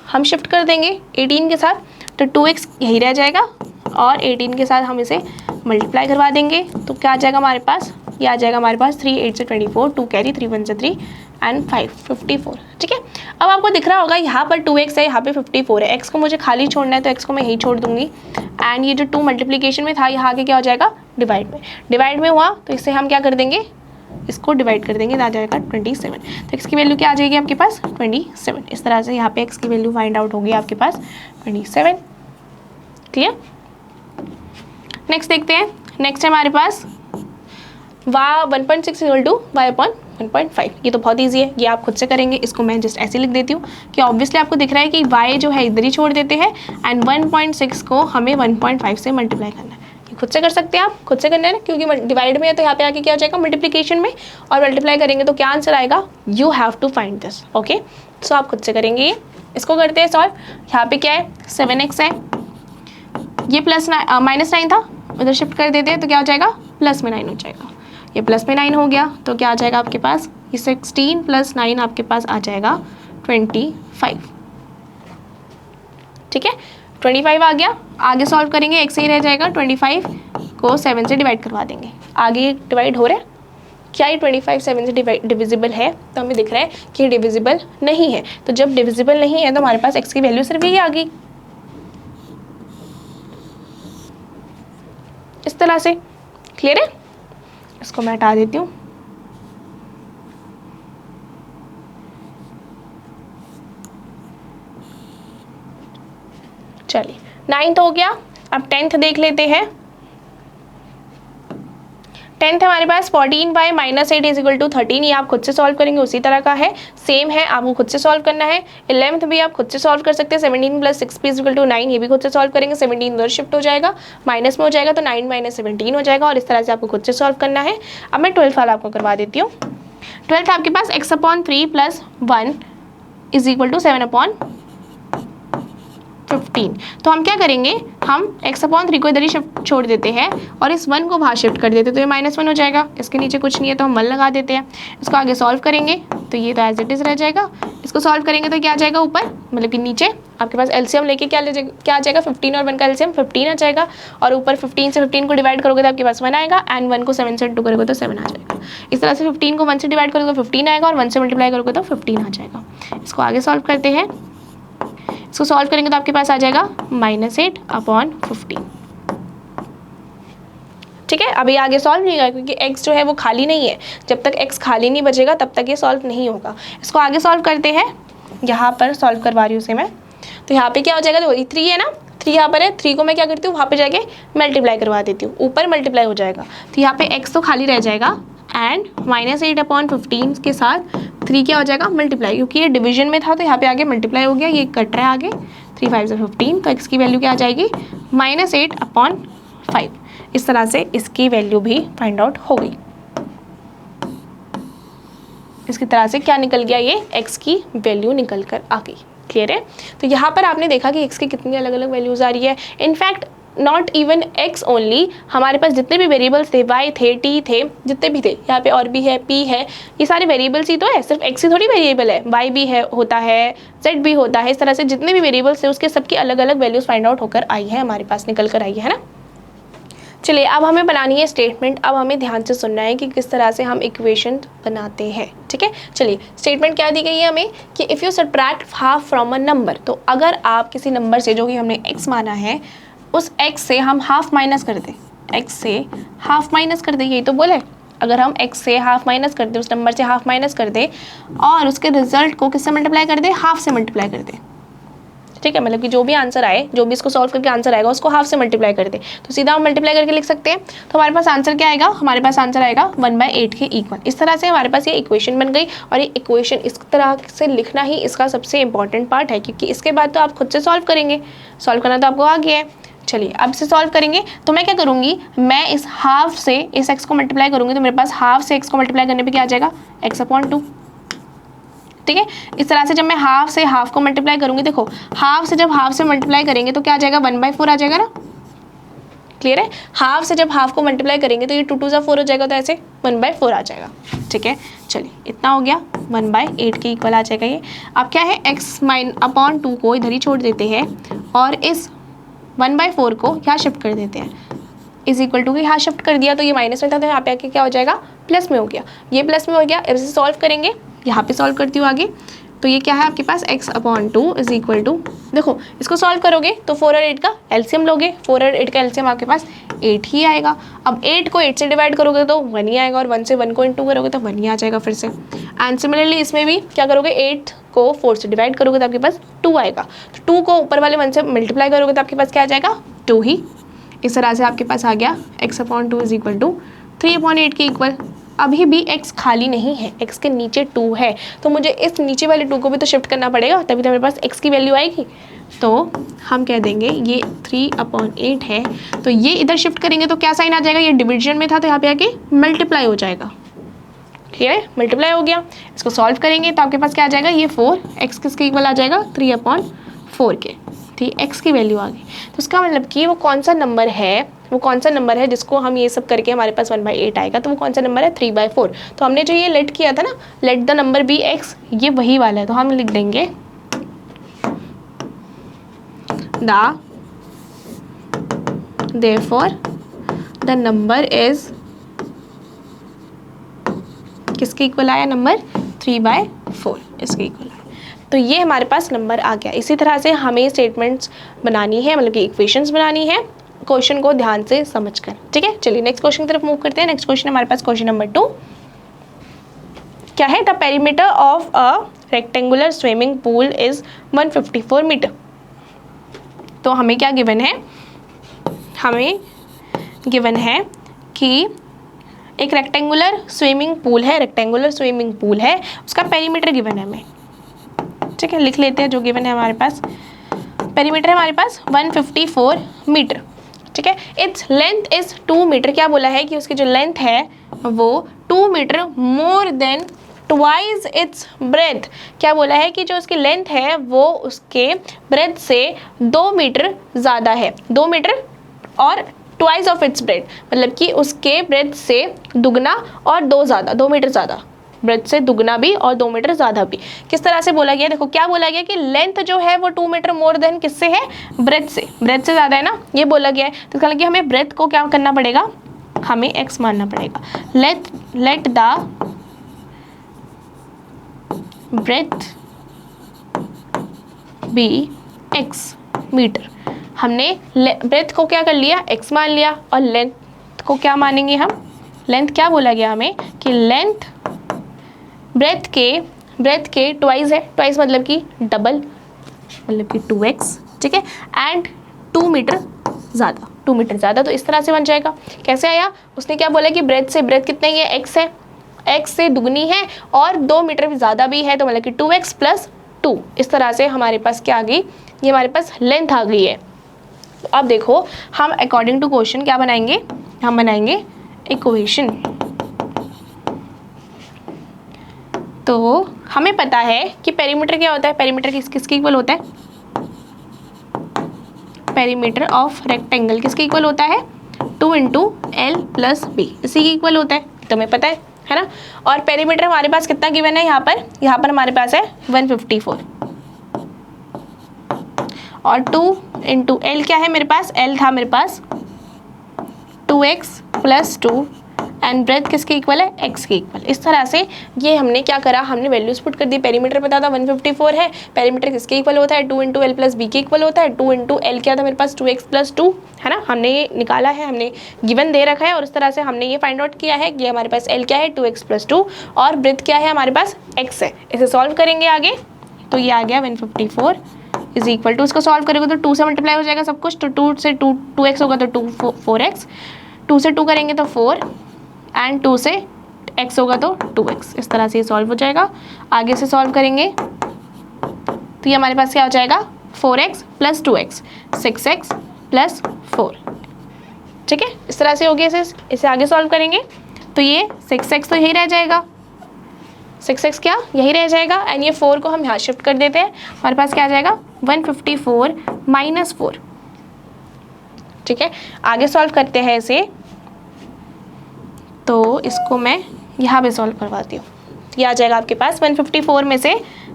हम शिफ्ट कर देंगे 18 के साथ, तो 2x यही रह जाएगा और 18 के साथ हम इसे मल्टीप्लाई करवा देंगे। तो क्या आ जाएगा हमारे पास, ये आ जाएगा हमारे पास 3 8 से 24, 2 कैरी, 3 1 से 3, एंड 5 54। ठीक है, अब आपको दिख रहा होगा यहाँ पर 2x है, यहाँ पे 54 है। x को मुझे खाली छोड़ना है तो x को मैं यही छोड़ दूंगी। एंड ये जो 2 मल्टीप्लीकेशन में था यहाँ आगे क्या हो जाएगा, डिवाइड में हुआ, तो इससे हम क्या कर देंगे, इसको डिवाइड कर देंगे, तो आ जाएगा 27। तो x की वैल्यू क्या आ जाएगी आपके पास, 27। इस तरह से यहाँ पे x की वैल्यू फाइंड आउट होगी आपके पास 27। क्लियर। नेक्स्ट देखते हैं। नेक्स्ट है हमारे पास 1.6 इक्वल टू y अपॉन 1.5। ये तो बहुत ईजी है, ये आप खुद से करेंगे। इसको मैं जस्ट ऐसे लिख देती हूँ कि ऑब्वियसली आपको दिख रहा है कि y जो है इधर ही छोड़ देते हैं एंड 1.6 को हमें 1.5 से मल्टीप्लाई करना है। ये खुद से कर सकते हैं आप, खुद से करना है ना, क्योंकि डिवाइड में है तो यहाँ पे आके क्या हो जाएगा, मल्टीप्लीकेशन में, और मल्टीप्लाई करेंगे तो क्या आंसर आएगा, you have to find this. Okay, so आप खुद से करेंगे ये। इसको करते हैं सॉल्व। यहाँ पे क्या है, 7x है, ये -9 था, उधर शिफ्ट कर देते हैं तो क्या हो जाएगा, प्लस में 9 हो जाएगा। ये प्लस में 9 हो गया तो क्या आ जाएगा आपके पास, ये 16 + 9 आपके पास आ जाएगा 25। ठीक है, 25 आ गया। आगे सॉल्व करेंगे, x ही रह जाएगा, 25 को 7 से डिवाइड करवा देंगे। आगे डिवाइड हो रहा है क्या, ये 25 7 से डिविजिबल है, तो हमें दिख रहा है कि डिविजिबल नहीं है। तो जब डिविजिबल नहीं है तो हमारे पास x की वैल्यू सिर्फ यही आ गई, इस तरह से। क्लियर है, इसको मैं हटा देती हूँ। चलिए 9th हो गया, अब 10th देख लेते हैं। 10th हमारे पास 14y - 8 = 13। ये आप खुद से सॉल्व करेंगे, उसी तरह का है, सेम है, आपको खुद से सॉल्व करना है। 11th भी आप खुद से सॉल्व कर सकते हैं, 17 + 6p = 9। ये भी खुद से सॉल्व करेंगे, 17 उधर शिफ्ट हो जाएगा, माइनस में हो जाएगा तो 9 - 17 हो जाएगा, और इस तरह से आपको खुद से सॉल्व करना है। अब मैं 12th वाला आपको करवा देती हूँ। 12th आपके पास x/3 + 1 = 7/15। तो हम क्या करेंगे, हम x/3 को इधर ही शिफ्ट छोड़ देते हैं और इस 1 को बाहर शिफ्ट कर देते हैं, तो ये -1 हो जाएगा। इसके नीचे कुछ नहीं है तो हम 1 लगा देते हैं। इसको आगे सॉल्व करेंगे तो ये तो एज इट इज़ रह जाएगा। इसको सॉल्व करेंगे तो क्या आ जाएगा ऊपर, मतलब कि नीचे आपके पास एलसीएम लेके क्या आ जाएगा, 15 और 1 का एलसीएम 15 आ जाएगा, और ऊपर 15 से 15 को डिवाइड करोगे तो आपके पास 1 आएगा, एंड 1 को 7 से 2 करोगे तो 7 आ जाएगा। इस तरह से 15 को 1 से डिवाइड करोगे तो 15 आएगा, और 1 से मल्टीप्लाई करोगे तो 15 आ जाएगा। इसको आगे सॉल्व करते हैं। इसको सॉल्व करेंगे तो आपके पास आ जाएगा -8/15। ठीक है, अभी आगे सॉल्व नहीं होगा क्योंकि x जो है वो खाली नहीं है। जब तक x खाली नहीं बचेगा तब तक ये सॉल्व नहीं होगा। इसको आगे सॉल्व करते हैं। यहाँ पर सॉल्व करवा रही हूँ उसे मैं, तो यहाँ पे क्या हो जाएगा, देखो 3 है ना, 3 यहाँ पर है, 3 को मैं क्या करती हूँ, वहाँ पे जाके मल्टीप्लाई करवा देती हूँ, ऊपर मल्टीप्लाई हो जाएगा, तो यहाँ पे x तो खाली रह जाएगा, एंड -8/15 के साथ 3 क्या हो जाएगा, मल्टीप्लाई, क्योंकि ये डिवीजन में था तो यहाँ पे आगे मल्टीप्लाई हो गया, ये कट रहा है आगे, 3 5 15, तो x की वैल्यू क्या आ जाएगी, -8/5। इस तरह से इसकी वैल्यू भी फाइंड आउट हो गई। इसकी तरह से क्या निकल गया, ये x की वैल्यू निकल कर आ गई। क्लियर है, तो यहाँ पर आपने देखा कि x की कितनी अलग अलग वैल्यूज़ आ रही है। In fact not even x only, हमारे पास जितने भी वेरिएबल्स थे, y थे, t थे, जितने भी थे, यहाँ पे और भी है, p है, ये सारे वेरिएबल्स ही तो है, सिर्फ x ही थोड़ी वेरिएबल है, y भी है, होता है, z भी होता है। इस तरह से जितने भी वेरिएबल्स थे उसके सबकी अलग अलग वैल्यूज़ फाइंड आउट होकर आई है, हमारे पास निकल कर आई है ना। चलिए अब हमें बनानी है स्टेटमेंट। अब हमें ध्यान से सुनना है कि किस तरह से हम इक्वेशन बनाते हैं। ठीक है, चलिए स्टेटमेंट क्या दी गई है हमें कि if you subtract half from a number, तो अगर आप किसी नंबर से जो कि हमने x माना है, उस x से हम हाफ माइनस कर दें, x से हाफ माइनस कर दें, यही तो बोले, अगर हम x से हाफ माइनस कर दें, उस नंबर से हाफ माइनस कर दें और उसके रिजल्ट को किससे मल्टीप्लाई कर दें, हाफ से मल्टीप्लाई कर दें। ठीक है, मतलब कि जो भी आंसर आए, जो भी इसको सॉल्व करके आंसर आएगा उसको हाफ से मल्टीप्लाई कर दे, तो सीधा हम मल्टीप्लाई करके लिख सकते हैं। तो हमारे पास आंसर क्या आएगा, हमारे पास आंसर आएगा 1/8 के इक्वल। इस तरह से हमारे पास ये इक्वेशन बन गई, और ये इक्वेशन इस तरह से लिखना ही इसका सबसे इंपॉर्टेंट पार्ट है, क्योंकि इसके बाद तो आप खुद से सॉल्व करेंगे, सॉल्व करना तो आपको आ गया है। चलिए अब से सॉल्व करेंगे, तो मैं क्या करूँगी, मैं इस हाफ से इस x को मल्टीप्लाई करूँगी, तो मेरे पास हाफ से x को मल्टीप्लाई करने पे क्या आ जाएगा, x/2। ठीक है, इस तरह से जब मैं हाफ से हाफ को मल्टीप्लाई करूँगी, देखो हाफ से जब हाफ से मल्टीप्लाई करेंगे तो क्या आ जाएगा, 1/4 आ जाएगा ना। क्लियर है, हाफ से जब हाफ को मल्टीप्लाई करेंगे तो ये 2 2 4 हो जाएगा, तो ऐसे 1/4 आ जाएगा। ठीक है, चलिए इतना हो गया, 1/8 के इक्वल आ जाएगा ये। अब क्या है, x/2 को इधर ही छोड़ देते हैं और इस 1/4 को यहाँ शिफ्ट कर देते हैं, इज इक्वल टू के यहाँ शिफ्ट कर दिया, तो ये माइनस में था तो यहाँ पे आके क्या हो जाएगा, प्लस में हो गया, ये प्लस में हो गया। इसे सॉल्व करेंगे यहाँ पे सॉल्व करती हूँ आगे। तो ये क्या है आपके पास x/2 इज इक्वल टू, देखो इसको सॉल्व करोगे तो 4 और 8 का एलसीएम लोगे, 4 और 8 का एलसीएम आपके पास 8 ही आएगा। अब 8 को 8 से डिवाइड करोगे तो 1 ही आएगा, और 1 से 1 को इंटू करोगे तो 1 ही आ जाएगा फिर से। एंड सिमिलरली इसमें भी क्या करोगे, 8 को 4 से डिवाइड करोगे तो आपके पास 2 आएगा, तो 2 को ऊपर वाले 1 से मल्टीप्लाई करोगे तो आपके पास क्या आ जाएगा, 2 ही। इस तरह से आपके पास आ गया x/2 इज इक्वल टू 3/8 के इक्वल। अभी भी x खाली नहीं है, x के नीचे 2 है, तो मुझे इस नीचे वाले 2 को भी तो शिफ्ट करना पड़ेगा, तभी तो मेरे पास x की वैल्यू आएगी। तो हम कह देंगे ये 3/8 है, तो ये इधर शिफ्ट करेंगे तो क्या साइन आ जाएगा, ये डिवीजन में था तो यहाँ पे आके मल्टीप्लाई हो जाएगा। क्लियर है, मल्टीप्लाई हो गया। इसको सॉल्व करेंगे तो आपके पास क्या आ जाएगा, ये 4 x किसके इक्वल आ जाएगा, 3/4 के। ठीक, x की वैल्यू आ गई। तो इसका मतलब कि वो कौन सा नंबर है जिसको हम ये सब करके हमारे पास 1/8 आएगा, तो वो कौन सा नंबर है, 3/4। तो हमने जो ये लेट किया था ना, let the number be x, ये वही वाला है। तो हम लिख देंगे therefore the number is, किसके इक्वल आया नंबर, 3/4 इसके इक्वल आया। तो ये हमारे पास नंबर आ गया। इसी तरह से हमें स्टेटमेंट्स बनानी है, मतलब कि इक्वेशंस बनानी है, क्वेश्चन को ध्यान से समझकर। ठीक है, चलिए नेक्स्ट क्वेश्चन की तरफ मूव करते हैं। नेक्स्ट क्वेश्चन हमारे पास क्वेश्चन नंबर 2 क्या है, the perimeter of a rectangular swimming pool is 154 metre. तो हमें क्या गिवन है, हमें गिवन है कि एक रेक्टेंगुलर स्विमिंग पूल है, उसका पेरीमीटर गिवन है हमें। ठीक है, लिख लेते हैं जो गिवन है हमारे पास। पेरीमीटर है हमारे पास 154 मीटर। ठीक है, इट्स लेंथ इज 2 मीटर। क्या बोला है कि उसकी जो लेंथ है वो 2 metre more than twice its breadth. क्या बोला है कि जो उसकी लेंथ है वो उसके ब्रेथ से 2 मीटर ज़्यादा है, 2 मीटर और ट्वाइस ऑफ इट्स ब्रेथ, मतलब कि उसके ब्रेथ से दुगना और 2 मीटर ज़्यादा, ब्रेथ से दुगना भी और 2 मीटर ज़्यादा भी। किस तरह से बोला गया, देखो क्या बोला गया कि लेंथ जो है वो 2 मीटर मोर देन किससे है, ब्रेथ से ज़्यादा है ना, ये बोला गया है। तो इसका मतलब कि हमें ब्रेथ को क्या करना पड़ेगा, हमें x मानना पड़ेगा। Let the breadth be x metre. हमने ब्रेथ को क्या कर लिया, x मान लिया, और लेंथ को क्या मानेंगे हम, लेंथ क्या बोला गया हमें कि लेंथ ब्रेथ के ट्वाइस है, ट्वाइस मतलब कि डबल, मतलब कि 2x। ठीक है, एंड 2 मीटर ज़्यादा, तो इस तरह से बन जाएगा। कैसे आया, उसने क्या बोला कि ब्रेथ कितना ही है, x है, x से दुगनी है और 2 मीटर भी ज़्यादा भी है, तो मतलब कि 2x + 2। इस तरह से हमारे पास क्या आ गई, ये हमारे पास लेंथ आ गई है। तो अब देखो हम अकॉर्डिंग टू क्वेश्चन क्या बनाएंगे, हम बनाएंगे इक्वेशन। तो हमें पता है कि पेरीमीटर क्या होता है, पेरीमीटर किसके इक्वल होता है, पेरीमीटर ऑफ रेक्टेंगल किसके इक्वल होता है, 2 × L + B, इसी के इक्वल होता है, तुम्हें पता है ना। और पेरीमीटर हमारे पास कितना गिवन है, यहाँ पर हमारे पास है 154, और 2 × L क्या है मेरे पास, L था मेरे पास 2x + 2 एंड ब्रेथ किसके इक्वल है, x के इक्वल। इस तरह से ये हमने क्या करा, हमने वैल्यूज पुट कर दी। पेरीमीटर पता था 154 है, पेरीमीटर किसके इक्वल होता है, 2 × L + B के इक्वल होता है। 2 × L क्या था मेरे पास, 2x + 2 है ना, हमने ये निकाला है, हमने गिवन दे रखा है, और इस तरह से हमने ये फाइंड आउट किया है कि हमारे पास L क्या है, 2x + 2, और ब्रेथ क्या है हमारे पास, x है। इसे सॉल्व करेंगे आगे, तो ये आ गया 154 इज इक्वल टू, इसको सॉल्व करेंगे तो 2 से मल्टीप्लाई हो जाएगा सब कुछ, तो 2 से 2x होगा तो 4x, 2 से 2 करेंगे तो 4 एंड 2 से x होगा तो 2x। इस तरह से ये सॉल्व हो जाएगा। आगे से सॉल्व करेंगे तो ये हमारे पास क्या हो जाएगा, 4x + 2x, 6x + 4। ठीक है, इस तरह से हो गया। इसे आगे सॉल्व करेंगे तो ये 6x तो यही रह जाएगा, 6x क्या यही रह जाएगा, एंड ये 4 को हम यहाँ शिफ्ट कर देते हैं, हमारे पास क्या आ जाएगा 154 - 4। ठीक है, आगे सॉल्व करते हैं इसे, तो इसको मैं यहाँ पे सॉल्व करवाती हूँ। ये आ जाएगा आपके पास 154 में से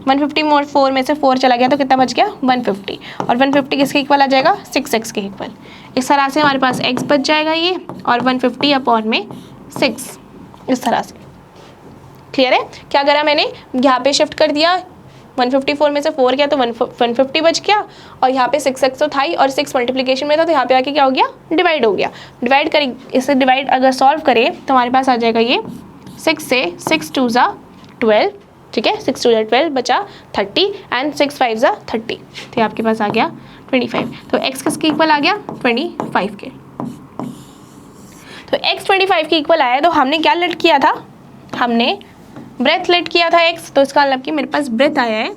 154 में से 4 चला गया तो कितना बच गया, 150, और 150 किसके इक्वल आ जाएगा, 6x के इक्वल। इस तरह से हमारे पास x बच जाएगा ये, और 150 अपॉन में 6, इस तरह से। क्लियर है? क्या करा मैंने, यहाँ पे शिफ्ट कर दिया, 154 में से 4 गया तो 150 बच गया, और यहाँ पे 6x तो था ही, और 6 मल्टीप्लिकेशन में था तो यहाँ पे आके क्या हो गया, डिवाइड हो गया। डिवाइड करें, इसे डिवाइड अगर सॉल्व करें तो हमारे पास आ जाएगा ये 6 से 6 2 ज़ा 12, ठीक है, 6 2 ज़ा 12 बचा 30 एंड 6 5 ज़ा 30, तो आपके पास आ गया 25। तो x किसके इक्वल आ गया, 25 के। तो x 25 के इक्वल आया, तो हमने क्या लेट किया था, हमने ब्रेथ लेट किया था x, तो इसका मतलब कि मेरे पास ब्रेथ आया है,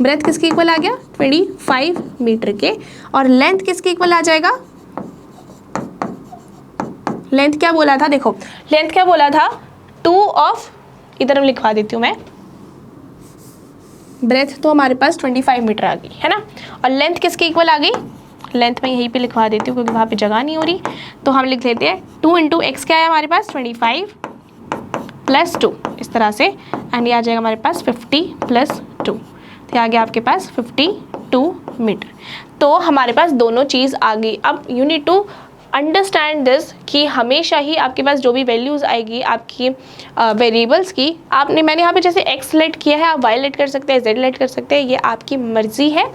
ब्रेथ किसके इक्वल आ गया, 25 मीटर के। और लेंथ किसके इक्वल आ जाएगा, लेंथ क्या बोला था, देखो लेंथ क्या बोला था, 2 ऑफ, इधर हम लिखवा देती हूँ मैं, ब्रेथ तो हमारे पास 25 मीटर आ गई है ना, और लेंथ किसके इक्वल आ गई, लेंथ में यहीं पे लिखवा देती हूँ क्योंकि वहाँ पे जगह नहीं हो रही, तो हम लिख लेते हैं 2 इंटू एक्स क्या है हमारे पास 25 प्लस 2, इस तरह से, एंड ये आ जाएगा हमारे पास 50 प्लस 2, तो आ गया आपके पास 52 मीटर। तो हमारे पास दोनों चीज़ आ गई। अब you need to understand this कि हमेशा ही आपके पास जो भी वैल्यूज़ आएगी आपकी वेरिएबल्स की, आपने मैंने यहाँ पे जैसे x लेट किया है, आप y लेट कर सकते हैं, z लेट कर सकते हैं, ये आपकी मर्जी है,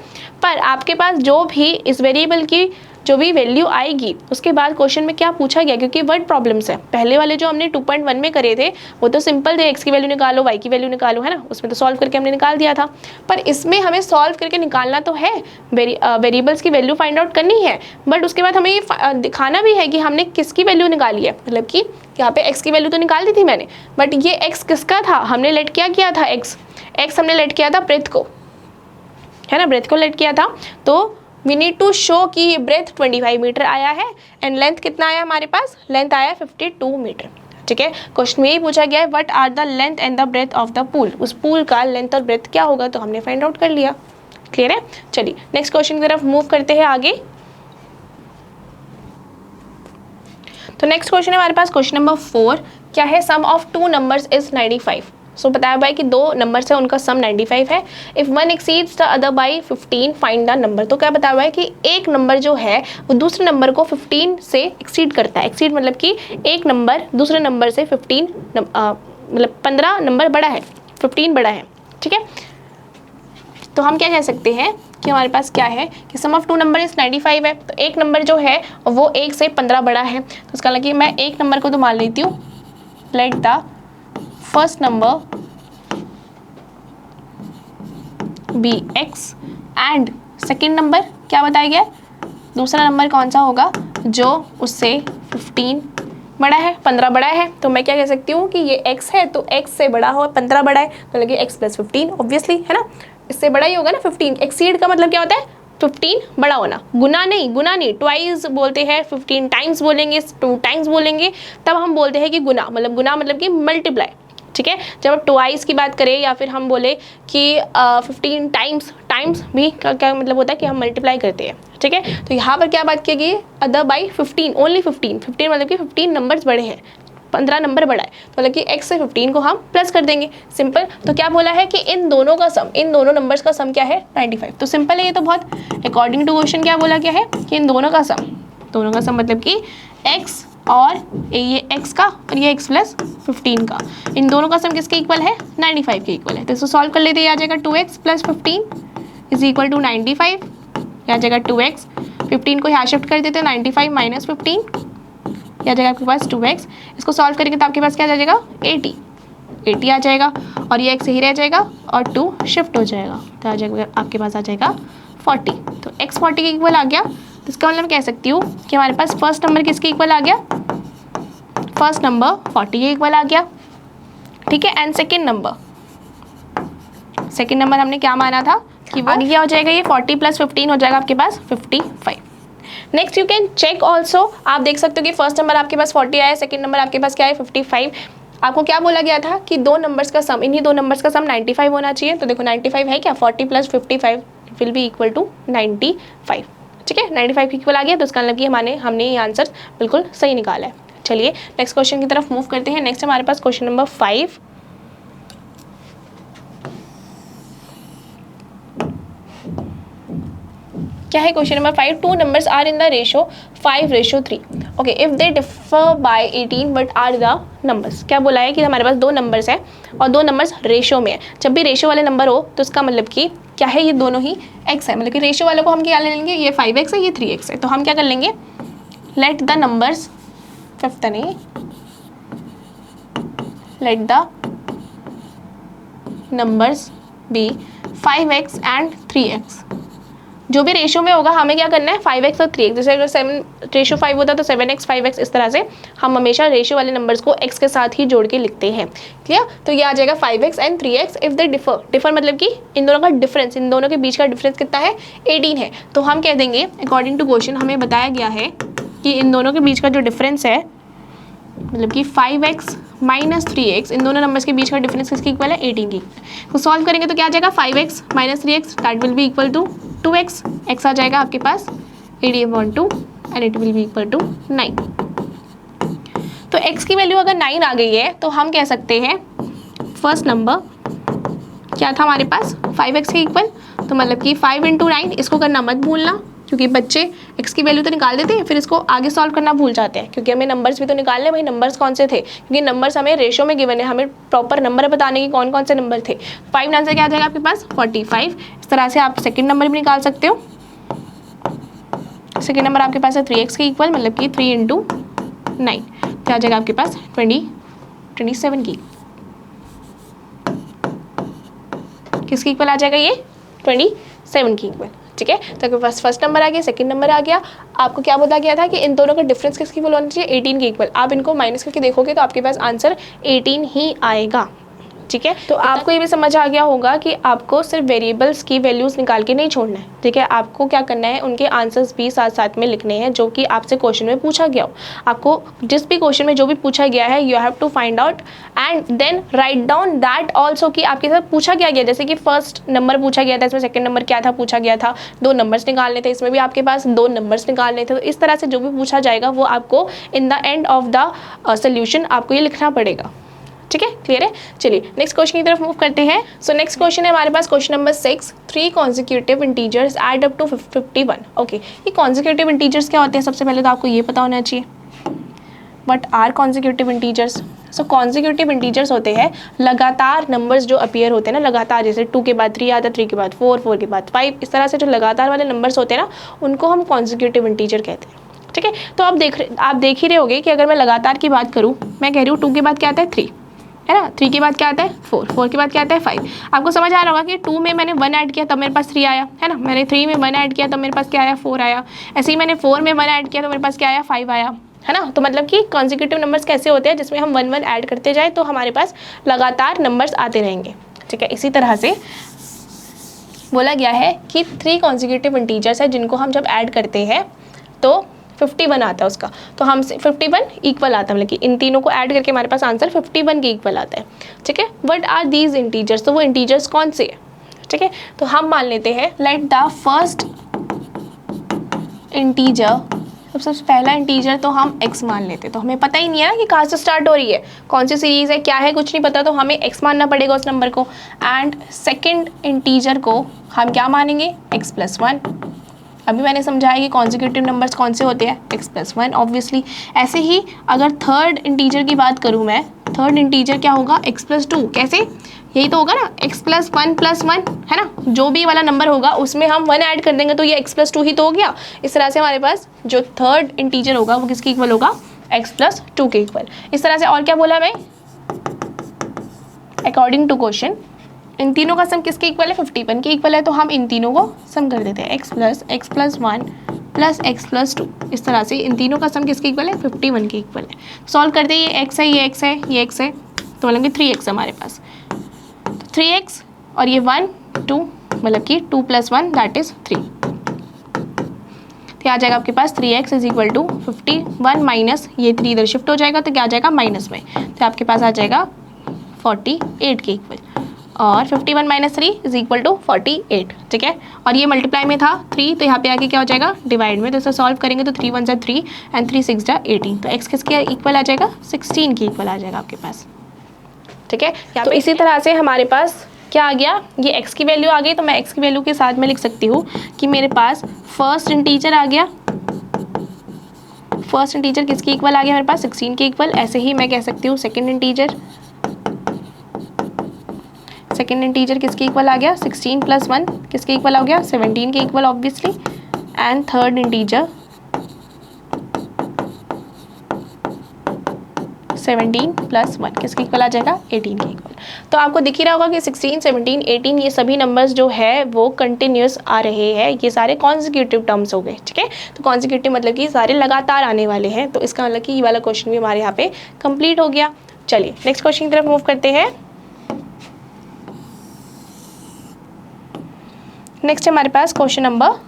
पर आपके पास जो भी इस वेरिएबल की जो भी वैल्यू आएगी उसके बाद क्वेश्चन में क्या पूछा गया, क्योंकि वर्ड प्रॉब्लम्स है। पहले वाले जो हमने 2.1 में करे थे वो तो सिंपल थे, x की वैल्यू निकालो, y की वैल्यू निकालो, है ना, उसमें तो सॉल्व करके हमने निकाल दिया था। पर इसमें हमें सॉल्व करके निकालना तो है, वेरिएबल्स की वैल्यू फाइंड आउट करनी है, बट उसके बाद हमें ये दिखाना भी है कि हमने किसकी वैल्यू निकाली है, मतलब कि यहाँ पे x की वैल्यू तो निकाल दी थी मैंने, बट ये x किसका था, हमने लेट क्या किया था, x हमने लेट किया था ब्रेथ को, है ना, ब्रेथ को लेट किया था। तो वी नीड टू शो कि ये ब्रेथ 25 मीटर आया है एंड लेंथ कितना आया हमारे पास, लेंथ आया 52 मीटर, ठीक है। क्वेश्चन में यही पूछा गया है what are the length and the breadth of the pool, उस पूल का लेंथ और ब्रेथ क्या होगा, तो हमने फाइंड आउट कर लिया। क्लियर है? चलिए नेक्स्ट क्वेश्चन की तरफ मूव करते हैं आगे। तो नेक्स्ट क्वेश्चन है हमारे पास क्वेश्चन नंबर 4, क्या है, सम ऑफ 2 नंबर्स इज 95। सो बताया भाई कि 2 नंबर्स है उनका सम 95 है। If one exceeds the other by 15 find the number. तो क्या बताया हुआ है कि एक नंबर जो है वो दूसरे नंबर को 15 से एक्सीड करता है। एक्सीड मतलब कि एक नंबर दूसरे नंबर से 15 मतलब 15 नंबर बड़ा है, 15 बड़ा है, ठीक है। तो हम क्या कह सकते हैं कि हमारे पास क्या है कि सम ऑफ 2 नंबर इज 95 है। तो एक नंबर जो है वो 1 से 15 बड़ा है, तो इसका लगे मैं एक नंबर को तो मान लेती हूँ, let the first number be x and second number क्या बताया गया, दूसरा नंबर कौन सा होगा जो उससे 15 बड़ा है, 15 बड़ा है। तो मैं क्या कह सकती हूँ कि ये x है तो x से बड़ा हो, 15 बड़ा है तो लगे x प्लस 15 ऑब्वियसली, है ना, इससे बड़ा ही होगा ना 15। एक्सीड का मतलब क्या होता है, 15 बड़ा होना, गुना नहीं, ट्वाइस बोलते हैं, 15 टाइम्स बोलेंगे, 2 टाइम्स बोलेंगे, तब हम बोलते हैं कि गुना मतलब कि मल्टीप्लाई, ठीक है। जब आप ट्वाइस की बात करें या फिर हम बोले कि 15 टाइम्स भी क्या मतलब होता है कि हम मल्टीप्लाई करते हैं, ठीक है। तो यहाँ पर क्या बात की गई, अदर बाई 15, ओनली 15 मतलब कि 15 नंबर्स बड़े हैं, 15 नंबर बड़ा है, तो मतलब कि x से 15 को हम प्लस कर देंगे, सिंपल। तो क्या बोला है कि इन दोनों का सम, इन दोनों नंबर्स का सम क्या है 95। तो सिंपल है ये तो बहुत। अकॉर्डिंग टू क्वेश्चन क्या बोला गया है कि इन दोनों का सम मतलब कि x और ये x का और ये x प्लस 15 का, इन दोनों का सम किसके इक्वल है, 95 के इक्वल है। तो इसको सॉल्व कर लेते हैं, आ जाएगा 2x plus 15 is equal to 95, आ जाएगा 2x, 15 को यहाँ शिफ्ट कर देते हैं, 95 माइनस 15 आ जाएगा आपके पास 2x। इसको सॉल्व करेंगे तो आपके पास क्या आ जाएगा 80 आ जाएगा, और ये x यही रह जाएगा और 2 शिफ्ट हो जाएगा, तो आ जाएगा आपके पास आ जाएगा 40। तो x 40 के इक्वल आ गया। तो इसका मतलब कह सकती हूँ कि हमारे पास फर्स्ट नंबर किसके इक्वल आ गया, फर्स्ट नंबर 40 के इक्वल आ गया, ठीक है। एंड सेकेंड नंबर हमने क्या माना था कि वो आगे क्या हो जाएगा, ये 40 प्लस 15 हो जाएगा आपके पास 55। Next you can check also, आप देख सकते हो कि फर्स्ट नंबर आपके पास 40 आया, सेकंड नंबर आपके पास क्या है 55। आपको क्या बोला गया था कि 2 नंबर्स का सम, इन्हीं 2 नंबर्स का सम 95 होना चाहिए। तो देखो 95 है क्या, 40 plus 55 will be equal to 95, ठीक है। 95 इक्वल आ गया, तो इसका मतलब कि हमने ये आंसर बिल्कुल सही निकाला है। चलिए नेक्स्ट क्वेश्चन की तरफ मूव करते हैं। नेक्स्ट हमारे पास क्वेश्चन नंबर 5। क्या है question number 5, 2 numbers are in the ratio 5:3। Okay, if they differ by 18 but are the numbers. क्या बोला है कि हमारे पास दो नंबर्स है और दो नंबर्स रेशो में है। जब भी रेशो वाले नंबर हो तो उसका मतलब कि क्या है, ये दोनों ही x है, मतलब कि रेशो वालों को हम क्या ले लेंगे, ये 5x है, ये 3x है। तो हम क्या कर लेंगे, लेट द नंबर्स, फिफ्थ नहीं, let the numbers be 5x and 3x। जो भी रेशो में होगा हमें क्या करना है, 5x और 3x। जैसे अगर 7 रेशो 5 होता है तो 7x 5x, इस तरह से हम हमेशा रेशो वाले नंबर्स को x के साथ ही जोड़ के लिखते हैं। क्लियर? तो ये आ जाएगा 5x and 3x if they differ. Differ मतलब कि इन दोनों का डिफरेंस, इन दोनों के बीच का डिफरेंस कितना है, 18 है। तो हम कह देंगे अकॉर्डिंग टू क्वेश्चन हमें बताया गया है कि इन दोनों के बीच का जो डिफरेंस है, मतलब कि 5x माइनस 3x, इन दोनों नंबर्स के बीच का डिफरेंस किसके इक्वल है, 18 की। तो सॉल्व करेंगे तो क्या आ जाएगा, 5x minus 3x that will be equal to 2x। x आ जाएगा आपके पास 80/2 and it will be equal to 9। तो x की वैल्यू अगर 9 आ गई है तो हम कह सकते हैं फर्स्ट नंबर क्या था हमारे पास, 5x के इक्वल। तो मतलब कि 5 × 9, इसको करना मत भूलना, क्योंकि बच्चे x की वैल्यू तो निकाल देते हैं फिर इसको आगे सॉल्व करना भूल जाते हैं, क्योंकि हमें नंबर्स भी तो निकालने, भाई नंबर्स कौन से थे, क्योंकि नंबर्स हमें रेशो में गिवन है, हमें प्रॉपर नंबर बताने की कौन कौन से नंबर थे। 5 आंसर क्या आ जाएगा आपके पास, 45। इस तरह से आप सेकेंड नंबर भी निकाल सकते हो। सेकेंड नंबर आपके पास है 3x के इक्वल, मतलब कि 3 × 9 क्या आ जाएगा आपके पास 27 की। किसकी इक्वल आ जाएगा ये, 27 की इक्वल। ठीक है, तो आपके पास फर्स्ट नंबर आ गया, सेकंड नंबर आ गया। आपको क्या बोला गया था कि इन दोनों का डिफरेंस किसकी इक्वल होना चाहिए, 18 के इक्वल। आप इनको माइनस करके देखोगे तो आपके पास आंसर 18 ही आएगा। ठीक है, तो आपको ये भी समझ आ गया होगा कि आपको सिर्फ वेरिएबल्स की वैल्यूज़ निकाल के नहीं छोड़ना है। ठीक है, आपको क्या करना है, उनके आंसर्स भी साथ साथ में लिखने हैं जो कि आपसे क्वेश्चन में पूछा गया हो। आपको जिस भी क्वेश्चन में जो भी पूछा गया है you have to find out and then write down that also कि आपके साथ पूछा क्या गया। जैसे कि फर्स्ट नंबर पूछा गया था, इसमें सेकंड नंबर क्या था पूछा गया था, 2 नंबर्स निकालने थे, इसमें भी आपके पास 2 नंबर्स निकालने थे। तो इस तरह से जो भी पूछा जाएगा वो आपको in the end of the solution आपको ये लिखना पड़ेगा। ठीक है, क्लियर है। चलिए नेक्स्ट क्वेश्चन की तरफ मूव करते हैं। सो नेक्स्ट क्वेश्चन है हमारे पास question number 6, 3 consecutive integers add up to 51। Okay, ये कॉन्जिक्यूटिव इंटीजर्स क्या होते हैं, सबसे पहले तो आपको ये पता होना चाहिए what are consecutive integers. So consecutive integers होते हैं लगातार नंबर्स जो अपीयर होते हैं ना, लगातार, जैसे 2 के बाद 3 आता है, 3 के बाद 4, 4 के बाद 5, इस तरह से जो लगातार वाले नंबर्स होते हैं ना उनको हम कॉन्जिक्यूटिव इंटीजर कहते हैं। ठीक है, तो आप देख ही रहे होगे कि अगर मैं लगातार की बात करूँ, मैं कह रही हूँ 2 के बाद क्या आता है 3, है ना, 3 के बाद क्या आता है 4, 4 के बाद क्या आता है 5। आपको समझ आ रहा होगा कि 2 में मैंने 1 ऐड किया तब मेरे पास 3 आया, है ना, मैंने 3 में 1 ऐड किया तब मेरे पास क्या आया 4 आया, ऐसे ही मैंने 4 में 1 ऐड किया तो मेरे पास क्या आया 5 आया, है ना। तो मतलब कि कॉन्जिक्यूटिव नंबर्स कैसे होते हैं, जिसमें हम 1 1 ऐड करते जाए तो हमारे पास लगातार नंबर्स आते रहेंगे। ठीक है, इसी तरह से बोला गया है कि 3 कॉन्जिक्यूटिव इंटीजर्स है जिनको हम जब ऐड करते हैं तो 51 आता है उसका, तो हम 51 इक्वल आता है, मतलब कि इन तीनों को ऐड करके हमारे पास आंसर 51 के इक्वल आता है। ठीक है, व्हाट आर दीज इंटीजर्स, तो वो इंटीजर्स कौन से है। ठीक है, तो हम मान लेते हैं लेट द फर्स्ट इंटीजर, सबसे पहला इंटीजर तो हम x मान लेते हैं। तो हमें पता ही नहीं है ना कि कहाँ से स्टार्ट हो रही है, कौन सी सीरीज़ है, क्या है, कुछ नहीं पता, तो हमें x मानना पड़ेगा उस नंबर को। एंड सेकेंड इंटीजर को हम क्या मानेंगे, x+1। अभी मैंने समझाया कि कॉन्जिक्यूटिव नंबर्स कौन से होते हैं, x+1 ऑब्वियसली। ऐसे ही अगर थर्ड इंटीजर की बात करूँ मैं, थर्ड इंटीजर क्या होगा, x+2। कैसे, यही तो होगा ना, x+1 + 1, है ना, जो भी वाला नंबर होगा उसमें हम 1 ऐड कर देंगे तो ये x+2 ही तो हो गया। इस तरह से हमारे पास जो थर्ड इंटीजर होगा वो किसके इक्वल होगा, x+2 के इक्वल। इस तरह से और क्या बोला मैं, अकॉर्डिंग टू क्वेश्चन इन तीनों का सम किसके इक्वल है, 51 के इक्वल है। तो हम इन तीनों को सम कर देते हैं, x+1 + x+2। इस तरह से इन तीनों का सम किसके इक्वल है, 51 के इक्वल है। सॉल्व करते हैं, ये x है, ये x है, ये x है, तो मतलब कि 3x हमारे पास, तो 3x और ये 1 2, मतलब कि 2 + 1 दैट इज़ 3। तो आ जाएगा आपके पास 3x = 51 माइनस ये 3 इधर शिफ्ट हो जाएगा तो क्या आ जाएगा माइनस में, तो आपके पास आ जाएगा 48 के इक्वल। और 51 - 3 = 48। ठीक है, और ये मल्टीप्लाई में था 3, तो यहाँ पे आके क्या हो जाएगा डिवाइड में, तो इसे सॉल्व करेंगे तो 3 1 = 3 एंड 3 6 = 18। तो x किसके इक्वल आ जाएगा, 16 के इक्वल आ जाएगा आपके पास। ठीक है, तो इसी तरह से हमारे पास क्या आ गया, ये x की वैल्यू आ गई, तो मैं x की वैल्यू के साथ में लिख सकती हूँ कि मेरे पास फर्स्ट इंटीजर आ गया, फर्स्ट इंटीजर किसके इक्वल आ गया मेरे पास 16 के इक्वल। ऐसे ही मैं कह सकती हूँ सेकंड इंटीजर किसके इक्वल आ गया 16 + 1 किसके इक्वल आ गया 17 के equal obviously. And third integer 17 + 1 किसके इक्वल आ जाएगा 18 के इक्वल। तो आपको दिख ही रहा होगा कि 16, 17, 18 ये सभी नंबर्स जो है वो कंटिन्यूस आ रहे हैं, ये सारे कॉन्जिक्यूटिव टर्म्स हो गए, ठीक है। तो कॉन्जिक्यूटिव मतलब कि सारे लगातार आने वाले हैं, तो इसका मतलब कि ये वाला क्वेश्चन भी हमारे यहाँ पे कंप्लीट हो गया। चलिए नेक्स्ट क्वेश्चन की तरफ मूव करते हैं। नेक्स्ट है हमारे पास question number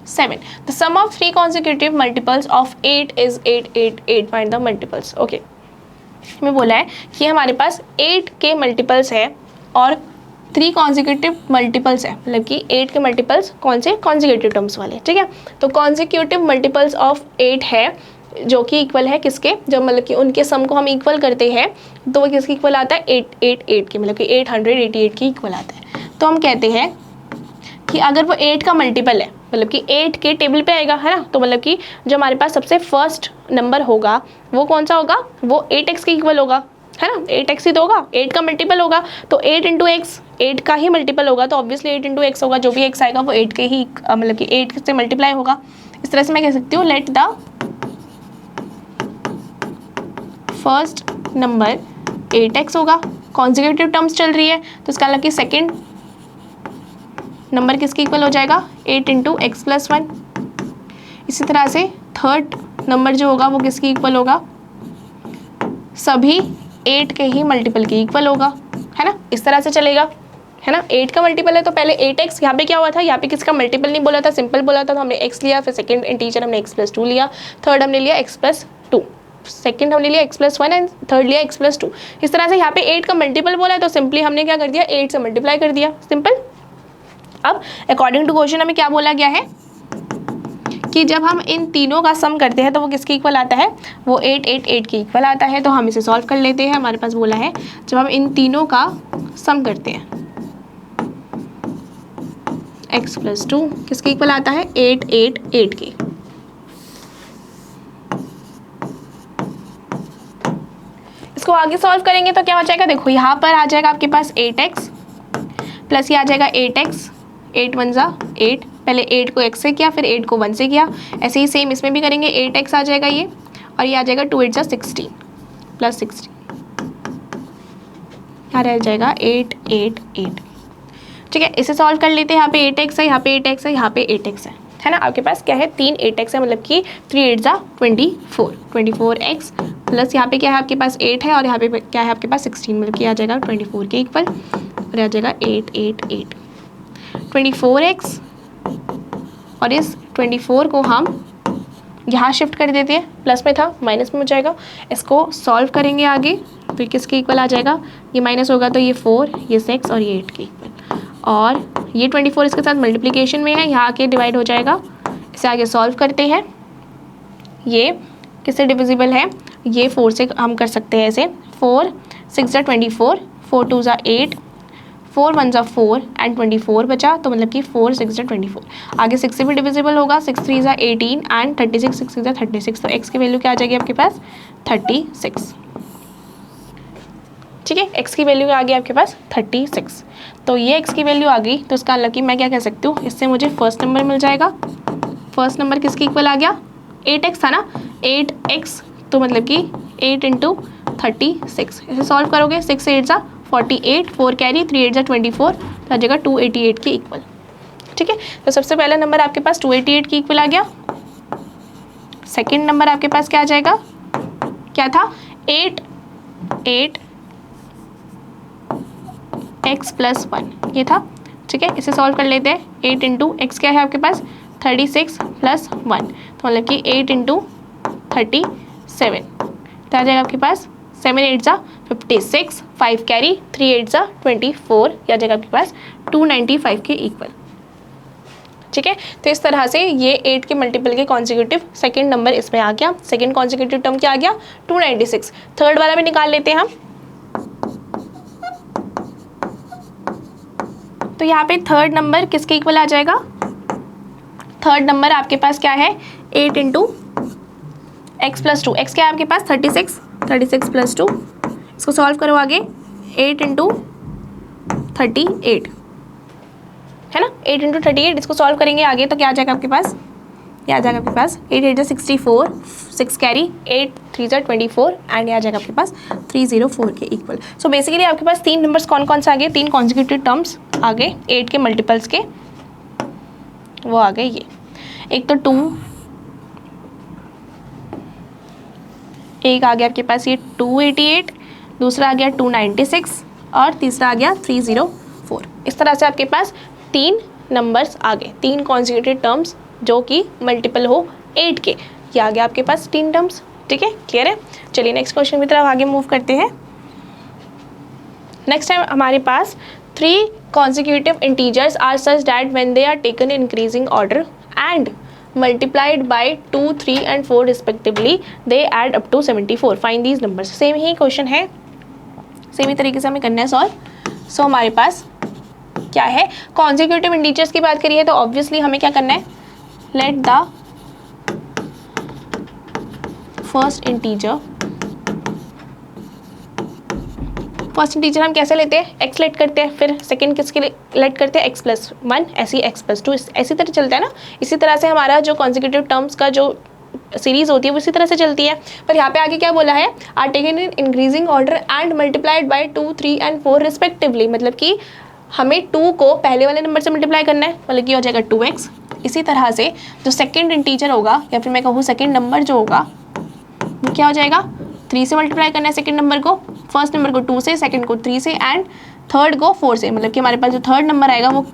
7। The sum of 3 consecutive multiples of 8 is 8, 8, 8. Find the multiples. Okay हमें बोला है कि हमारे पास 8 के मल्टीपल्स है और 3 कॉन्जिक्यूटिव मल्टीपल्स है, मतलब कि 8 के मल्टीपल्स कौन से कॉन्जिक्यूटिव टर्म्स वाले, ठीक है। तो कॉन्जिक्यूटिव मल्टीपल्स ऑफ 8 है जो कि इक्वल है किसके, जब मतलब कि उनके सम को हम इक्वल करते हैं तो वो किसके इक्वल आता है 8, 8, 8 के, मतलब कि 888 के इक्वल आता है। तो हम कहते हैं कि अगर वो 8 का मल्टीपल है, मतलब कि 8 के टेबल पे आएगा, है ना, तो मतलब कि जो हमारे पास सबसे फर्स्ट नंबर होगा वो कौन सा होगा, वो 8x के इक्वल होगा, है ना, 8x ही तो होगा, 8 का मल्टीपल होगा। तो 8 × x 8 का ही मल्टीपल होगा, तो ऑब्वियसली 8 × x होगा, जो भी x आएगा वो 8 के ही मतलब कि 8 से मल्टीप्लाई होगा। इस तरह से मैं कह सकती हूँ let the first number 8x होगा, कॉन्जिक्यूटिव टर्म्स चल रही है, तो इसका मतलब कि सेकेंड नंबर किसके इक्वल हो जाएगा 8 × x + 1। इसी तरह से थर्ड नंबर जो होगा वो किसके इक्वल होगा, सभी 8 के ही मल्टीपल के इक्वल होगा, है ना, इस तरह से चलेगा, है ना। 8 का मल्टीपल है तो पहले 8x, यहाँ पे क्या हुआ था, यहाँ पे किसका मल्टीपल नहीं बोला था, सिंपल बोला था, तो हमने x लिया, फिर सेकंड इंटीजर हमने x + 2 लिया, थर्ड हमने लिया x + 2, सेकंड हमने लिया x + 1 एंड थर्ड लिया x + 2। इस तरह से यहाँ पे 8 का मल्टीपल बोला है तो सिंपली हमने क्या कर दिया 8 से मल्टीप्लाई कर दिया, सिंपल। अब अकॉर्डिंग टू क्वेश्चन हमें क्या बोला गया है कि जब हम इन तीनों का सम करते हैं तो वो किसके इक्वल आता है, वो 8, 8, 8 के इक्वल आता है। तो हम इसे सॉल्व कर लेते हैं। हमारे पास बोला है जब हम इन तीनों का सम करते हैं x + 2 किसके इक्वल आता है 8, 8, 8 के। इसको आगे सॉल्व करेंगे तो क्या हो जाएगा, देखो यहाँ पर आ जाएगा आपके पास 8x प्लस ये आ जाएगा 8x, 8 × 1 = 8, पहले 8 को x से किया फिर 8 को 1 से किया, ऐसे ही सेम इसमें भी करेंगे, 8x आ जाएगा ये और ये आ जाएगा 2 × 8 = 16 प्लस 16, यहाँ रह जाएगा 8, 8, 8, ठीक है। इसे सॉल्व कर लेते हैं। यहाँ पे 8x है, यहाँ पे 8x है, यहाँ पे 8x है ना। आपके पास क्या है 3 8x है, मतलब कि 3 × 8 = 24, 24x प्लस यहाँ पे क्या है आपके पास 8 है और यहाँ पे क्या है आपके पास 16, मतलब कि आ जाएगा 24 के इक्वल और आ जाएगा 8, 8, 8, 24x और इस 24 को हम यहाँ शिफ्ट कर देते हैं, प्लस में था माइनस में हो जाएगा। इसको सॉल्व करेंगे आगे फिर किसके इक्वल आ जाएगा, ये माइनस होगा तो ये 4, ये 6 और ये 8 के इक्वल, और ये 24 इसके साथ मल्टीप्लिकेशन में है, यहाँ आके डिवाइड हो जाएगा। इसे आगे सॉल्व करते हैं, ये किससे डिविजिबल है, ये 4 से हम कर सकते हैं ऐसे, 4, 6 = 24, 4, 2 = 8, 4, 1 = 4 एंड 24 बचा, तो मतलब कि 4, 6 = 24। आगे 6 से भी डिविजिबल होगा, 6, 3 = 18 एंड 36, 6 = 36, तो x की वैल्यू क्या आ जाएगी आपके पास 36, ठीक है। x की वैल्यू आ गई आपके पास 36, तो ये x की वैल्यू आ गई, तो इसका मतलब कि मैं क्या कह सकती हूँ, इससे मुझे फर्स्ट नंबर मिल जाएगा। फर्स्ट नंबर किसके इक्वल आ गया 8x था ना, 8x, तो मतलब कि 8 × 36, इसे सॉल्व करोगे 6, 8 = 48, 4 कैरी, 3, 8 = 24, तो आ जाएगा 288 के इक्वल, ठीक है। तो सबसे पहला नंबर आपके पास 288 के इक्वल आ गया। सेकंड नंबर आपके पास क्या आ जाएगा, क्या था 8, 8 x + 1 ये था, ठीक है। इसे सॉल्व कर लेते हैं। 8 × x क्या है आपके पास 36 + 1, तो मतलब कि 8 × 37, तो आ जाएगा आपके पास 7, 8 = 56, 5 कैरी, 3, 8 = 24, या जाएगा आपके पास 295 के इक्वल, ठीक है। तो इस तरह से ये 8 के मल्टीपल के कॉन्जिक्यूटिव सेकंड नंबर इसमें आ गया। सेकंड कॉन्जिक्यूटिव टर्म क्या आ गया 296। थर्ड वाला भी निकाल लेते हैं हम। तो यहाँ पे थर्ड नंबर किसके इक्वल आ जाएगा, थर्ड नंबर आपके पास क्या है 8 × x प्लस 2, x क्या है आपके पास 36, 36 प्लस 2, इसको सॉल्व करो आगे, 8 इंटू 38 है ना, 8 इंटू 38, इसको सॉल्व करेंगे आगे तो क्या आ जाएगा आपके पास, ये आ जाएगा आपके पास 8 8 64, 6 कैरी, 8 3 24 एंड ये आ जाएगा आपके पास 304 के इक्वल। सो बेसिकली आपके पास 3 नंबर्स कौन कौन से आ गए, 3 कॉन्जिक्यूटिव टर्म्स आ गए 8 के मल्टीपल्स के, वो आ गए ये, एक तो 2, एक आ गया आपके पास ये 288, दूसरा आ गया 296 और तीसरा आ गया 304। इस तरह से आपके पास 3 नंबर्स आ गए, 3 कॉन्जिक्यूटिव टर्म्स जो कि मल्टीपल हो 8 के, ये आ गया आपके पास 3 टर्म्स। ठीक है, क्लियर है। चलिए नेक्स्ट क्वेश्चन की तरफ आगे मूव करते हैं। नेक्स्ट टाइम हमारे पास 3 consecutive integers are such that when they are taken in increasing order and multiplied by 2, 3 and 4 respectively they add up to 74. Find these numbers. Same he question है, same ही तरीके से हमें करना है solve. सो हमारे पास क्या है, कॉन्जिक्यूटिव इंटीजर्स की बात करिए तो ऑब्वियसली हमें क्या करना है, late the first integer, first integer हम कैसे लेते हैं, x लेट करते हैं, फिर सेकंड किसके लिए लेट करते हैं, x प्लस 1, ऐसी x प्लस 2, ऐसी तरह चलता है ना। इसी तरह से हमारा जो कॉन्जिक्यूटिव टर्म्स का जो सीरीज होती है वो इसी तरह से चलती है। पर यहाँ पे आगे क्या बोला है, are taken in increasing order and multiplied by 2, 3 and 4 respectively, मतलब कि हमें 2 को पहले वाले नंबर से मल्टीप्लाई करना है, मतलब कि हो जाएगा 2x। इसी तरह से जो सेकेंड इंटीजर होगा या फिर मैं कहूँ सेकेंड नंबर जो होगा वो क्या हो जाएगा, 3 से मल्टीप्लाई करना है सेकेंड नंबर को, फर्स्ट नंबर को 2 से, सेकंड को 3 से एंड थर्ड को 4 से, मतलब कि हमारे पास जो थर्ड नंबर आएगा वो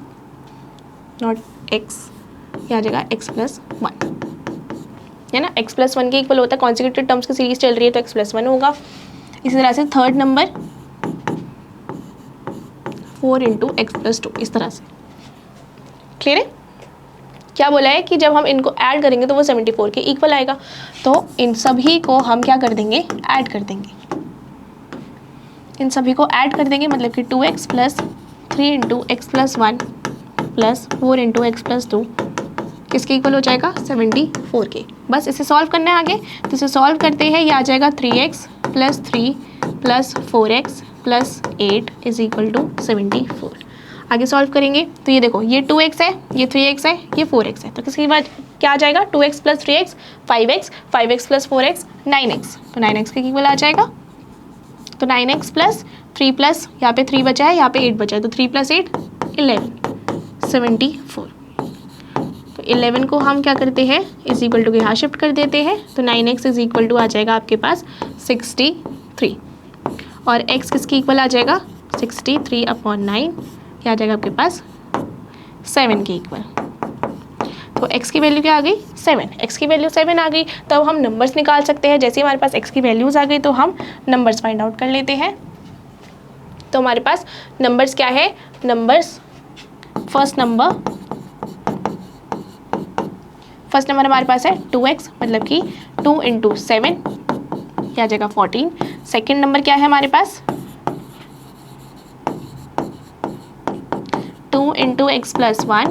नॉट x, ये आ जाएगा x प्लस 1 है ना, x प्लस 1 के इक्वल होता है। कॉन्जिक्यूटिव टर्म्स की सीरीज चल रही है तो x प्लस 1 होगा। इसी तरह से third number 4 into x plus 2, इस तरह से। क्लियर है। क्या बोला है कि जब हम इनको ऐड करेंगे तो वो 74 के इक्वल आएगा, तो इन सभी को हम क्या कर देंगे, ऐड कर देंगे, इन सभी को ऐड कर देंगे, मतलब कि 2x plus 3 into x plus 1 plus 4 into x plus 2 किसके इक्वल हो जाएगा, 74 के। बस इसे सॉल्व करना है आगे, तो इसे सॉल्व करते हैं, ये आ जाएगा 3x plus 3 plus 4x plus 8 is equal to 74। आगे सॉल्व करेंगे तो ये देखो, ये 2x है, ये 3x है, ये 4x है, तो किसके बाद क्या आ जाएगा, 2x plus 3x 5x, 5x plus 4x 9x, तो 9x के इक्वल आ जाएगा। तो 9x प्लस 3 प्लस यहाँ पे 3 बचा है, यहाँ पे 8 बचा है, तो 3 प्लस 8 11, 74। तो 11 को हम क्या करते हैं, इज इक्वल टू के यहाँ शिफ्ट कर देते हैं, तो 9x इज इक्वल टू आ जाएगा आपके पास 63 और x किसके इक्वल आ जाएगा, 63 अपॉन 9, क्या आ जाएगा आपके पास 7 के इक्वल। तो x की वैल्यू क्या आ गई, 7, x की वैल्यू 7 आ गई, तब हम नंबर्स निकाल सकते हैं। जैसे हमारे पास x की वैल्यूज़ आ गई तो हम नंबर्स फाइंड आउट कर लेते हैं। तो हमारे पास नंबर्स क्या है, नंबर्स फर्स्ट नंबर हमारे पास है 2x, मतलब कि 2 इंटू 7 क्या आ जाएगा 14। सेकेंड नंबर क्या है हमारे पास 2 into x plus 1,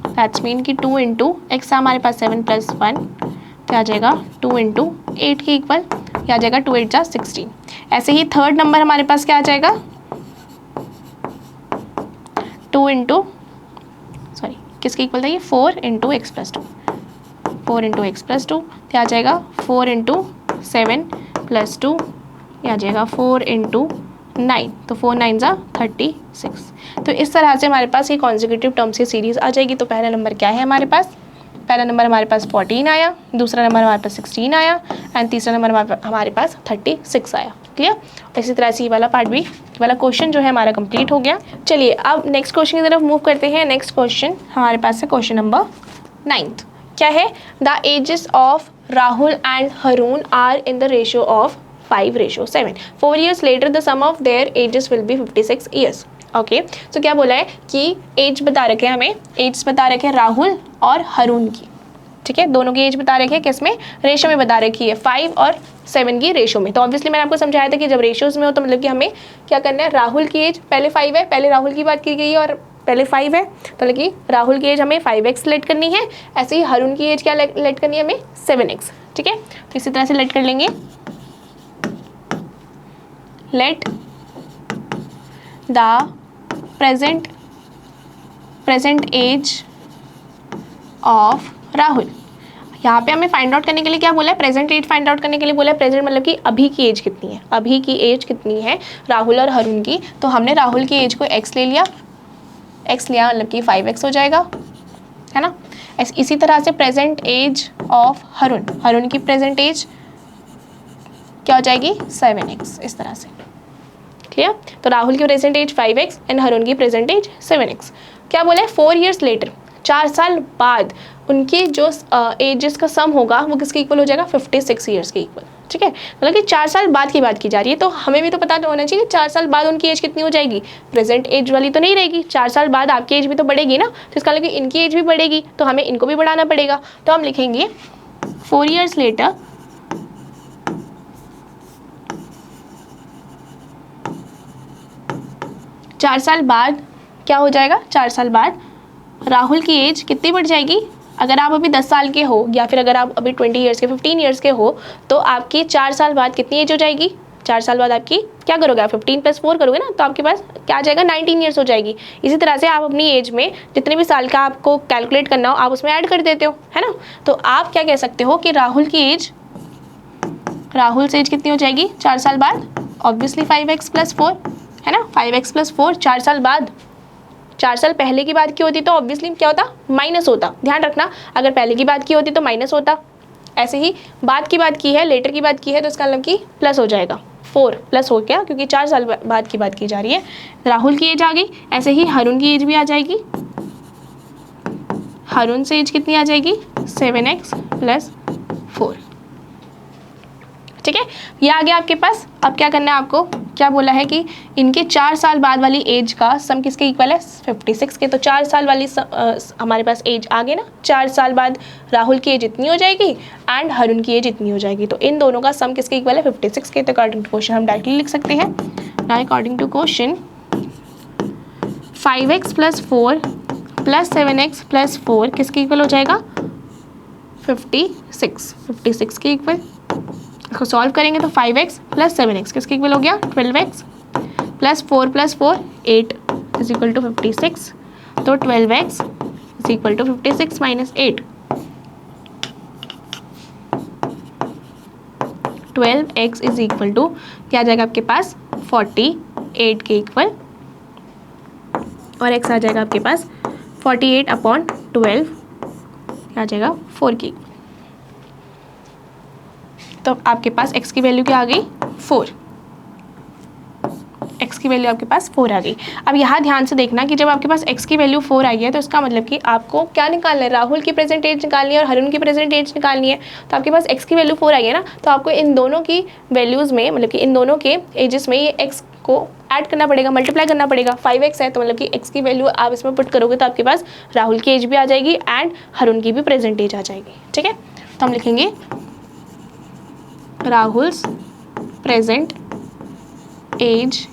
that's mean कि 2 इंटू एक्स हमारे पास 7 प्लस 1 क्या आ जाएगा 2 इंटू 8 के इक्वल, क्या आ जाएगा 2 8 जा 16। ऐसे ही थर्ड नंबर हमारे पास क्या आ जाएगा 2 इंटू सॉरी किसके इक्वल था ये 4 into x plus 2, 4 into x plus 2 क्या आ जाएगा 4 इंटू 7 प्लस 2, क्या आ जाएगा 4 इंटू 9, तो 4 9 जा 36। तो इस तरह से हमारे पास ये कॉन्जिक्यूटिव टर्म्स की सीरीज आ जाएगी। तो पहला नंबर क्या है हमारे पास, पहला नंबर हमारे पास 14 आया, दूसरा नंबर हमारे पास 16 आया एंड तीसरा नंबर हमारे पास 36 आया। क्लियर। इसी तरह से ये वाला पार्ट भी, ये वाला क्वेश्चन जो है हमारा कंप्लीट हो गया। चलिए अब नेक्स्ट क्वेश्चन की तरफ मूव करते हैं। नेक्स्ट क्वेश्चन हमारे पास है क्वेश्चन नंबर 9। क्या है, the ages of Rahul and Haroon are in the ratio of 5:7. 4 years later the sum of their ages will be 56 years. Okay, तो क्या बोला है कि एज बता रखे हैं हमें, एज बता रखे हैं राहुल और हरून की। ठीक है, दोनों की एज बता रखे हैं, किस में, रेशो में बता रखी है, 5 और 7 की रेशो में। तो ऑब्वियसली मैंने आपको समझाया था कि जब रेशियोज में हो तो मतलब कि हमें क्या करना है, राहुल की एज पहले 5 है, पहले राहुल की बात की गई है और पहले 5 है, तो मतलब कि राहुल की एज हमें 5x लेट करनी है। ऐसे ही हरून की एज क्या लेट करनी है हमें 7x। ठीक है। तो इसी तरह से लेट कर लेंगे, let the present age of Rahul. यहाँ पे हमें फाइंड आउट करने के लिए क्या बोला है, प्रेजेंट एज फाइंड आउट करने के लिए बोला है। प्रेजेंट मतलब कि अभी की एज कितनी है, अभी की एज कितनी है राहुल और हरुण की। तो हमने राहुल की एज को x ले लिया, x लिया मतलब कि 5x हो जाएगा, है ना। इसी तरह से present age of Haroon, Haroon की प्रेजेंट एज क्या हो जाएगी 7x, इस तरह से, क्लियर। तो राहुल की present as 5x and Harun की प्रेजेंट एज 7x। क्या बोला है 4 years लेटर, 4 साल बाद उनकी जो एजेस का सम होगा वो किसके इक्वल हो जाएगा 56 ईयर्स के इक्वल, ठीक है। मतलब कि 4 साल बाद की बात की जा रही है, तो हमें भी तो पता होना चाहिए 4 साल बाद उनकी एज कितनी हो जाएगी, प्रेजेंट एज वाली तो नहीं रहेगी, 4 साल बाद आपकी एज भी तो बढ़ेगी ना, तो इसका मतलब कि इनकी एज भी बढ़ेगी, तो हमें इनको भी बढ़ाना पड़ेगा। तो हम लिखेंगे 4 years लेटर 4 साल बाद क्या हो जाएगा, 4 साल बाद राहुल की एज कितनी बढ़ जाएगी। अगर आप अभी 10 साल के हो या फिर अगर आप अभी 20 ईयर्स के 15 ईयर्स के हो, तो आपकी 4 साल बाद कितनी एज हो जाएगी, 4 साल बाद आपकी क्या करोगे आप 15 + 4 करोगे ना, तो आपके पास क्या आ जाएगा 19 ईयर्स हो जाएगी। इसी तरह से आप अपनी एज में जितने भी साल का आपको कैलकुलेट करना हो आप उसमें ऐड कर देते हो, है ना। तो आप क्या कह सकते हो कि राहुल से एज कितनी हो जाएगी 4 साल बाद, ऑब्वियसली 5x + 4, है ना, 5x + 4 4 साल बाद। 4 साल पहले की बात की होती तो ऑब्वियसली क्या होता, माइनस होता, ध्यान रखना, अगर पहले की बात की होती तो माइनस होता। ऐसे ही बाद की बात की है, लेटर की बात की है, तो इसका मतलब कि प्लस हो जाएगा, 4 प्लस हो गया, क्योंकि 4 साल बाद की बात की जा रही है। राहुल की एज आ गई, ऐसे ही हरुण की एज भी आ जाएगी। हरुण से एज कितनी आ जाएगी 7x + 4, ठीक है। ये आ गया आपके पास। अब क्या करना है आपको, क्या बोला है कि इनके 4 साल बाद वाली एज का सम किसके इक्वल है 56 के। तो 4 साल वाली हमारे पास एज आ गई ना, 4 साल बाद राहुल की एज इतनी हो जाएगी एंड हरुण की एज इतनी हो जाएगी, तो इन दोनों का सम किसके इक्वल है 56 के। तो अकॉर्डिंग टू क्वेश्चन हम डायरेक्टली लिख सकते हैं ना, according to question 5x + 4 + 7x + 4 किसके इक्वल हो जाएगा 56 के इक्वल। इसको सॉल्व करेंगे तो 5x + 7x किसके इक्वल हो गया 12x + 4 + 4 8 = 56। तो 12x = 56 - 8, 12x = क्या आ जाएगा आपके पास 48 के इक्वल, और x आ जाएगा आपके पास 48/12 आ जाएगा 4 की। तो आपके पास x की वैल्यू क्या आ गई 4, x की वैल्यू आपके पास 4 आ गई। अब यहाँ ध्यान से देखना कि जब आपके पास x की वैल्यू 4 आई है तो इसका मतलब कि आपको क्या निकालना है, राहुल की प्रेजेंट एज निकालनी है और हरुण की प्रेजेंट एज निकालनी है। तो आपके पास x की वैल्यू 4 आई है ना, तो आपको इन दोनों की वैल्यूज़ में मतलब कि इन दोनों के एजेस में ये x को ऐड करना पड़ेगा, मल्टीप्लाई करना पड़ेगा। 5x है तो मतलब कि x की वैल्यू आप इसमें पुट करोगे तो आपके पास राहुल की एज भी आ जाएगी एंड हरुण की भी प्रेजेंट एज आ जाएगी, ठीक है। तो हम लिखेंगे राहुल्स प्रेजेंट एज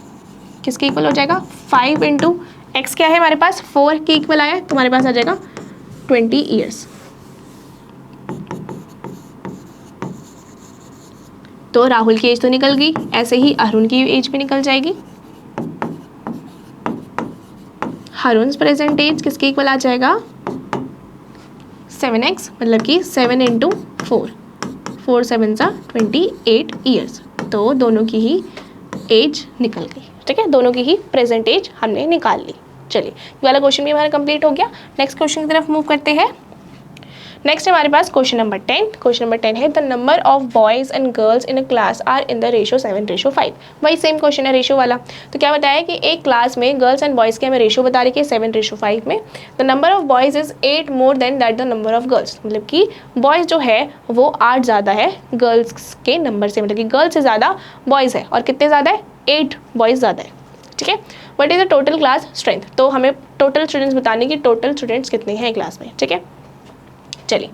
किसके इक्वल हो जाएगा 5 × x क्या है हमारे पास 4 के इक्वल आया है, तो हमारे पास आ जाएगा 20 ईयर्स। तो राहुल की एज तो निकल गई, ऐसे ही हरुण की एज भी निकल जाएगी। हरुण प्रेजेंट एज किसके इक्वल आ जाएगा 7x, मतलब कि 7 × 4, 4 7 28 ईयर्स। तो दोनों की ही एज निकल गई, ठीक है, दोनों की ही प्रेजेंट एज हमने निकाल ली। चलिए ये वाला क्वेश्चन भी हमारा कंप्लीट हो गया। नेक्स्ट क्वेश्चन की तरफ मूव करते हैं। नेक्स्ट हमारे पास क्वेश्चन नंबर 10। क्वेश्चन नंबर 10 है the number of boys and girls in a class are in the ratio 7:5। वही सेम क्वेश्चन है रेशो वाला। तो क्या बताया कि एक क्लास में गर्ल्स एंड बॉयज़ के हमें रेशो बता रही है 7:5 में। The number of boys is 8 more than that the number of girls, मतलब कि बॉयज़ जो है वो 8 ज़्यादा है गर्ल्स के नंबर से, मतलब कि गर्ल्स से ज़्यादा बॉयज़ है। और कितने ज़्यादा है 8 बॉयज़ ज़्यादा है, ठीक है। What is the total class strength, तो हमें टोटल स्टूडेंट्स बताने की टोटल स्टूडेंट्स कितने हैं क्लास में, ठीक है। चलिए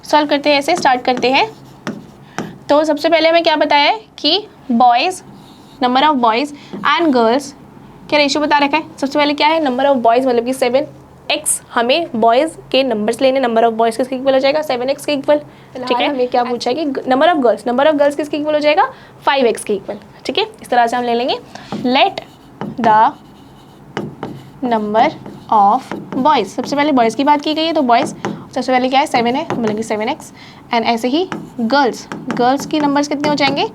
सॉल्व करते हैं, ऐसे स्टार्ट करते हैं। तो सबसे पहले हमें क्या बताया है कि boys, number of boys and girls क्या रेशियो बता रखा है। सबसे पहले क्या है नंबर ऑफ बॉयज़ मतलब कि 7 x हमें बॉयज़ के नंबर्स लेने, नंबर ऑफ बॉयज़ किसके इक्वल हो जाएगा 7x के इक्वल, ठीक है। हमें क्या पूछा है कि नंबर ऑफ गर्ल्स किसके इक्वल हो जाएगा 5x के इक्वल, ठीक है। इस तरह से हम ले लेंगे let the number of boys, सबसे पहले बॉयज़ की बात की गई है तो बॉयज़ सबसे पहले क्या है 7 है, मतलब कि 7x, एंड ऐसे ही गर्ल्स की नंबर्स कितने हो जाएंगे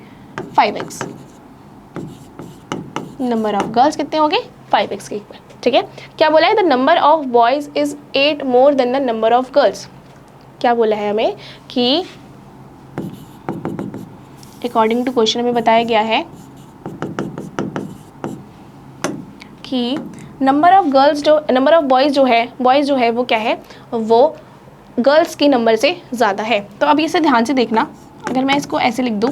5x, नंबर ऑफ गर्ल्स कितने हो गए 5x के इक्वल, ठीक है। क्या बोला है the number of boys is 8 more than the number of girls, क्या बोला है हमें कि अकॉर्डिंग टू क्वेश्चन में बताया गया है कि नंबर ऑफ बॉयज़ जो है वो क्या है, वो गर्ल्स की नंबर से ज़्यादा है। तो अब इसे ध्यान से देखना, अगर मैं इसको ऐसे लिख दूँ,